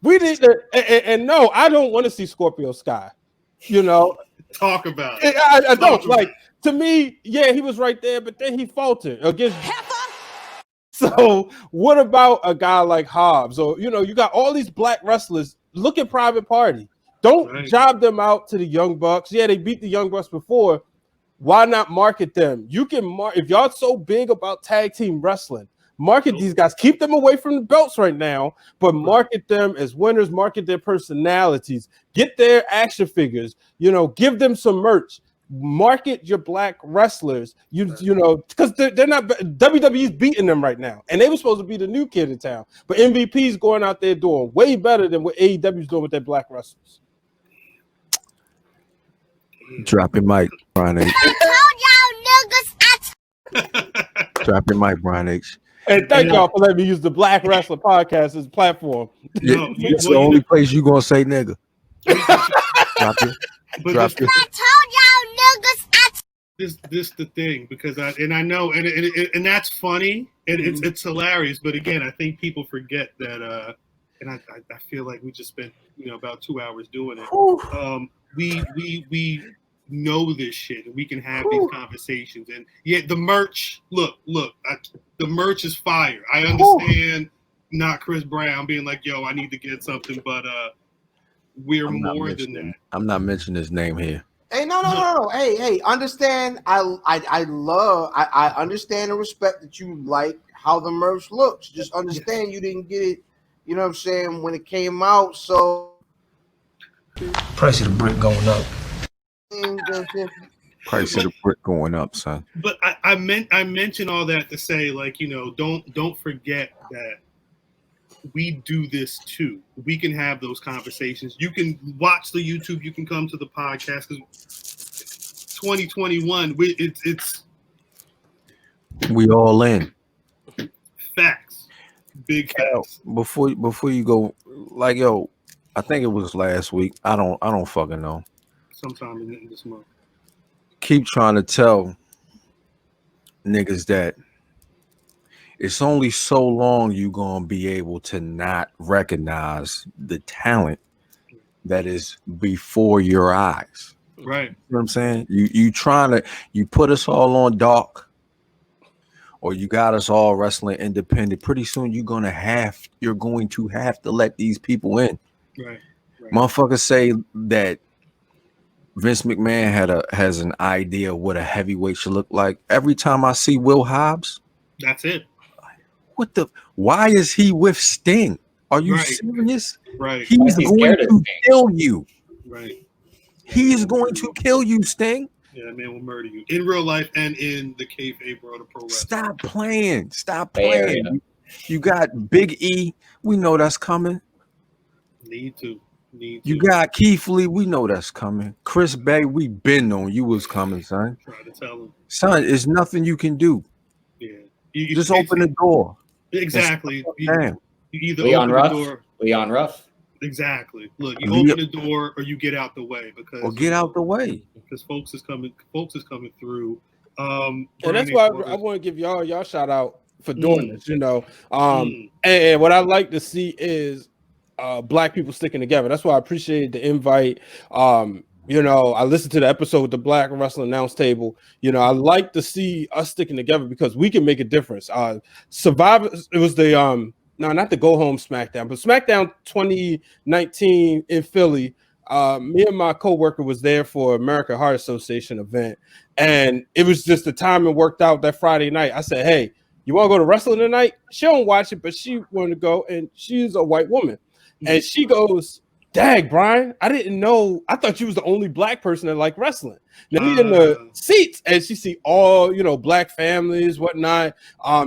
We didn't, and no, I don't want to see Scorpio Sky. Talk about it. I don't like. To me, yeah, he was right there, but then he faltered against. So what about a guy like Hobbs? Or you got all these black wrestlers. Look at Private Party. Don't job them out to the Young Bucks. Yeah, they beat the Young Bucks before. Why not market them? You can if y'all so big about tag team wrestling, market these guys. Keep them away from the belts right now, but market them as winners. Market their personalities. Get their action figures. Give them some merch. Market your black wrestlers. Because they're not. WWE's beating them right now, and they were supposed to be the new kid in town. But MVP's going out there doing way better than what AEW's doing with their black wrestlers. Drop your mic, Brian H. Drop your mic, Brian H. And thank y'all for letting me use the Black Wrestler Podcast as a platform. It's the only place you gonna say nigga. Drop it. Drop it. I told y'all niggas. This the thing, because I know and that's funny and it's hilarious, but again, I think people forget that and I feel like we just spent about 2 hours doing it. We know this shit and we can have these conversations, and the merch, look, the merch is fire. I understand not Chris Brown being like, yo, I need to get something, but we're more than that. I'm not mentioning his name here. Hey, no. Hey, understand. I understand and respect that you like how the merch looks. Just understand you didn't get it, you know what I'm saying, when it came out. So price of the brick going up. Price of the brick going up, son. But I mentioned all that to say, like, don't forget that we do this too. We can have those conversations. You can watch the YouTube. You can come to the podcast, because 2021, it's we all in. Facts, big facts. Before you go, like, yo, I think it was last week. I don't fucking know. Sometime in this month. Keep trying to tell niggas that it's only so long you gonna be able to not recognize the talent that is before your eyes. Right. You know what I'm saying? You put us all on Dark, or you got us all wrestling independent. Pretty soon you're going to have to let these people in. Right. Motherfuckers say that Vince McMahon has an idea of what a heavyweight should look like. Every time I see Will Hobbs, that's it. Why is he with Sting? Are you serious? Right. He's going to kill you. Right. He is going to kill you, Sting. Yeah, that man will murder you in real life and in the kayfabe world of pro wrestling. Stop playing. Stop Bay Area. playing. You got Big E. We know that's coming. Need to. You got Keith Lee. We know that's coming. Chris Bay, we been knowing you was coming, son. Try to tell him. Son, there's nothing you can do. Yeah. You just open the door. Exactly. You either Leon open Ruff. the door. Leon Ruff. Exactly. Look, you open the door or you get out the way because get out the way. Because folks is coming through. And that's why I want to give y'all shout out for doing this, you know. And what I like to see is Black people sticking together. That's why I appreciate the invite. You know, I listened to the episode with the Black Wrestling Announce Table. You know, I like to see us sticking together because we can make a difference. Survivor, it was the no, not the Go Home SmackDown, but SmackDown 2019 in Philly. Me and my coworker was there for American Heart Association event, and it was just the timing worked out that Friday night. I said, "Hey, you want to go to wrestling tonight?" She don't watch it, but she wanted to go, and she's a white woman, and she goes, "Dag, Brian, I didn't know. I thought you was the only Black person that liked wrestling." Now we in the seats, and she see all Black families, whatnot.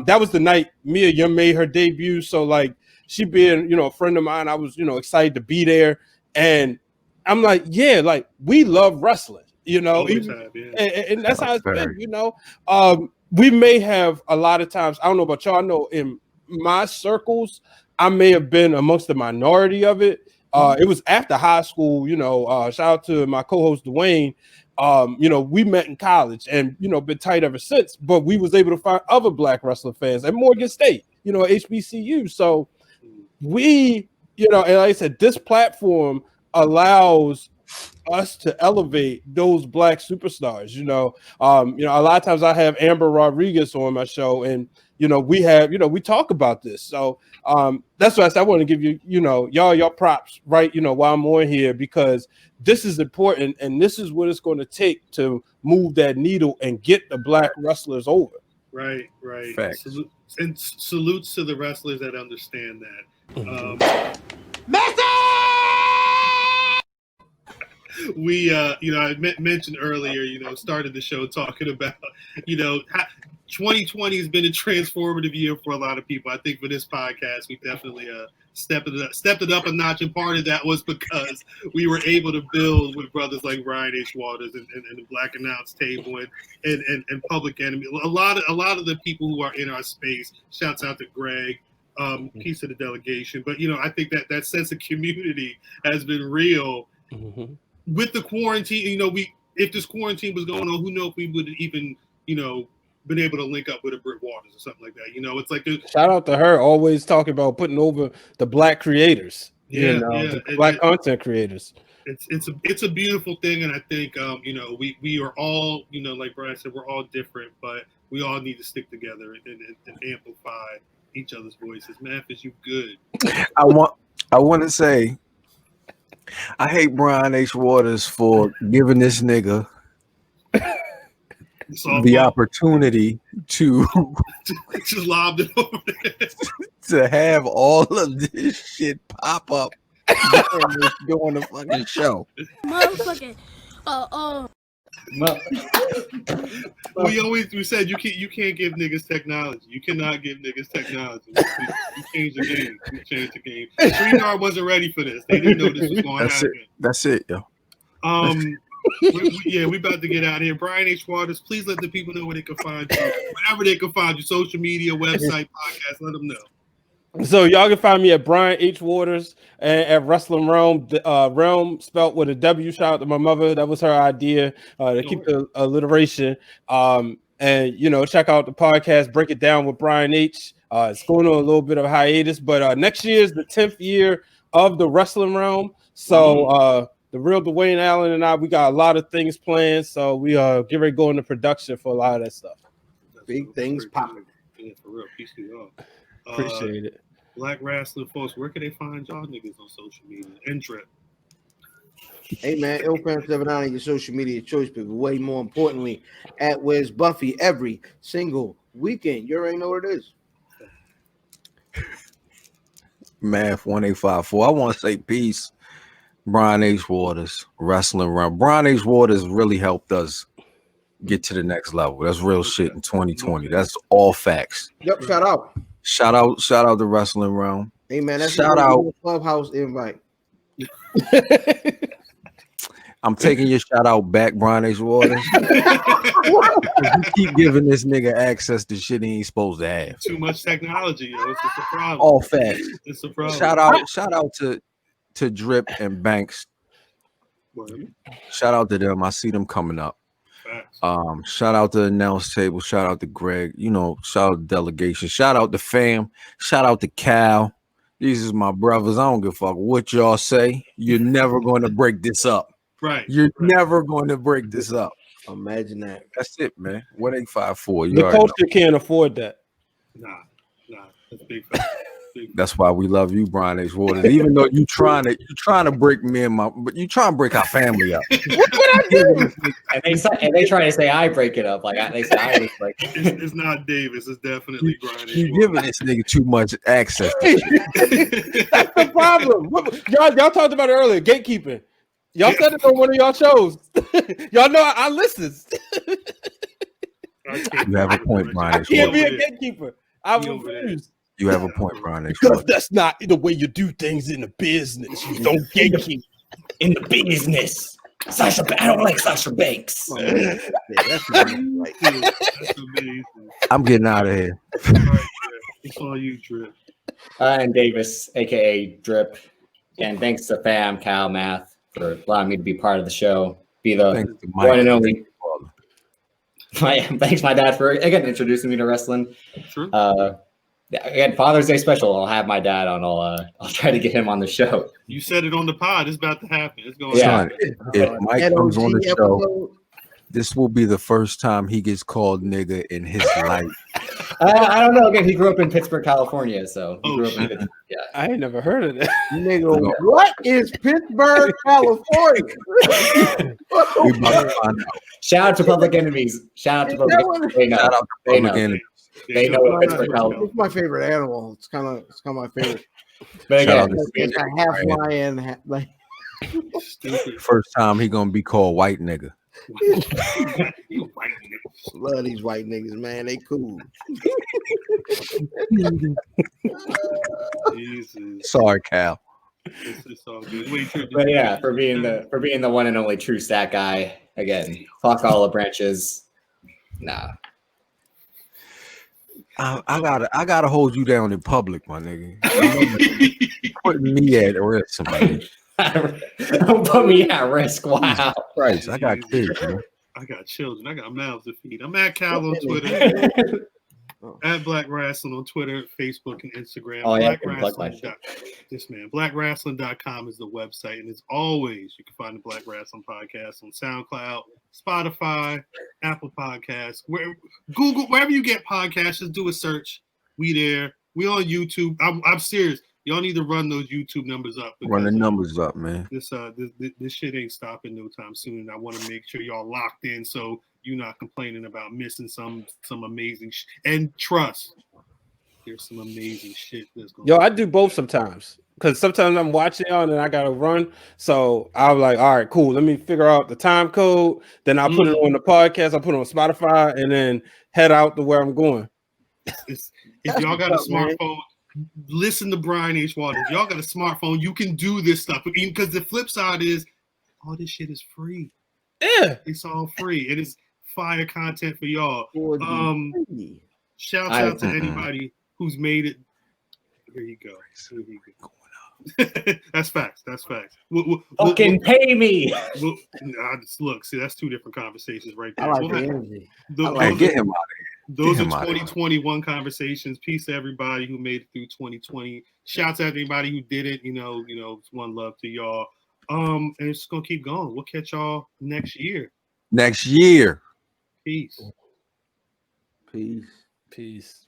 That was the night Mia Yim made her debut, so like she being a friend of mine, I was excited to be there, and I'm like, yeah, like we love wrestling, and that's how it's been, we may have a lot of times, I don't know about y'all, I know in my circles, I may have been amongst the minority of it. It was after high school, shout out to my co-host Dwayne. We met in college and been tight ever since, but we was able to find other Black wrestling fans at Morgan State, HBCU. So we, and like I said, this platform allows us to elevate those Black superstars. A lot of times I have Amber Rodriguez on my show, and we talk about this. So that's why I want to give you, y'all props, right? While I'm on here, because this is important, and this is what it's going to take to move that needle and get the Black wrestlers over. Right. Facts. Salutes to the wrestlers that understand that. We, I mentioned earlier, started the show talking about, 2020 has been a transformative year for a lot of people. I think for this podcast, we definitely stepped it up a notch, and part of that was because we were able to build with brothers like Brian H. Waters and the Black Announce Table and Public Enemy. A lot of the people who are in our space. Shouts out to Greg. Piece of the delegation. But I think that sense of community has been real. Mm-hmm. With the quarantine, if this quarantine was going on, who knows if we would even, been able to link up with a Britt Waters or something like that. It's like shout out to her, always talking about putting over the Black creators, the Black content creators. It's a beautiful thing, and I think we are all, like Brian said, we're all different, but we all need to stick together and amplify each other's voices. Memphis, you good? I want to say, I hate Brian H. Waters for giving this nigga the opportunity to just lobbed it over there. To have all of this shit pop up during the fucking show. Motherfucking we said you can't give niggas technology. You cannot give niggas technology. You change the game. You change the game. StreamYard wasn't ready for this. They didn't know this was going to happen. That's it, yo. We about to get out of here. Brian H. Waters, please let the people know where they can find you. Wherever they can find you, social media, website, podcast, let them know. So y'all can find me at Brian H. Waters and at Wrestling Wrealm. Realm spelled with a W. Shout out to my mother. That was her idea to keep the alliteration. And check out the podcast, Break It Down with Brian H. It's going on a little bit of a hiatus, but next year is the 10th year of the Wrestling Wrealm. So the real Dwayne Allen and I, we got a lot of things planned. So we get ready to go into production for a lot of that stuff. Big things popping. Yeah, for real. Peace to y'all. Appreciate it. Black wrestling folks, where can they find y'all niggas on social media? And Trip. Hey man, Ilfan79, your social media choice, but way more importantly, at Where's Buffy every single weekend. You already know what it is. Math 1854. I want to say peace Brian H. Waters, Wrestling Wrealm. Brian H. Waters really helped us get to the next level. That's real shit in 2020. That's all facts. Yep, shout out. Shout out to Wrestling Wrealm. Hey man, that's Shout out. Clubhouse invite. I'm taking your shout out back, Brian H. Waters. You keep giving this nigga access to shit he ain't supposed to have. Too much technology, yo. It's just a problem. All facts. It's a problem. Shout out to Drip and Banks. Shout out to them. I see them coming up. Facts. Shout out to the announce table. Shout out to Greg. You know, shout out to delegation. Shout out to fam. Shout out to Cal. These is my brothers. I don't give a fuck what y'all say. You're never going to break this up. Right. You're never going to break this up. Imagine that. That's it, man. 1854. The culture can't afford that. Nah. That's big fact. That's why we love you, Brian H. Waters. Even though you're trying to break me and but you trying to break our family up. What I do? And they try to say I break it up. Like they say I was like it's not Davis. It's definitely Brian. You giving this nigga too much access. That's the problem. Y'all talked about it earlier. Gatekeeping. Y'all said it on one of y'all shows. Y'all know I listen. You have a point, Brian. I can't be a gatekeeper. I refuse. You have a point, Brian. Because that's not the way you do things in the business. You don't gatekeep in the business. I don't like Sasha Banks. That's amazing. I'm getting out of here. It's all you, Drip. And Davis, aka Drip, and thanks to Fam, Cal, Math for allowing me to be part of the show. Be the one and only. Thanks, my dad, for again introducing me to wrestling. Sure. Again, Father's Day special. I'll have my dad on. I'll try to get him on the show. You said it on the pod. It's about to happen. It's going. Yeah. If Mike comes on the show, this will be the first time he gets called nigga in his life. I don't know. Again, he grew up in Pittsburgh, California, so he grew up in Pittsburgh. Yeah, I ain't never heard of that. Nigga, what is Pittsburgh, California? Shout out to Public Enemies. Shout out to Public Enemies. They know. They know. They know what Pittsburgh, California. It's my favorite animal. It's kind of my favorite. But again, it's a half lion. Like first time he gonna be called white nigga. Love these white niggas, man. They cool. Sorry, Cal. It's all good. But yeah, for being the one and only true stat guy. Again, fuck all the branches. Nah. I gotta hold you down in public, my nigga. Putting me at risk, somebody. Don't put me at risk. Wow. Christ, I got kids, man. I got children. I got mouths to feed. I'm at Cal on Twitter. At Black Rasslin on Twitter, Facebook, and Instagram. Oh, yeah, BlackRasslin.com is the website. And as always, you can find the Black Rasslin podcast on SoundCloud, Spotify, Apple Podcasts, Google, wherever you get podcasts, just do a search. We there. We on YouTube. I'm serious. Y'all need to run those YouTube numbers up. Run the numbers up, man. This shit ain't stopping no time soon. And I want to make sure y'all locked in so you're not complaining about missing some amazing shit. And trust, there's some amazing shit that's going on. Yo, I do both sometimes. Because sometimes I'm watching y'all and I got to run. So I'm like, all right, cool. Let me figure out the time code. Then I'll put it on the podcast. I'll put it on Spotify and then head out to where I'm going. If y'all got a smartphone, listen to Brian H. Waters. Y'all got a smartphone, you can do this stuff. Because the flip side is, all this shit is free. Yeah. It's all free. It is fire content for y'all. Shout out to anybody who's made it. Here you go. That's facts. Fucking pay me. Look, see, that's two different conversations right there. I like the energy. Get him out of here. Those are 2021 conversations. Peace to everybody who made it through 2020. Shouts out to anybody who didn't. One love to y'all. And it's just gonna keep going. We'll catch y'all next year. Next year. Peace. Peace. Peace.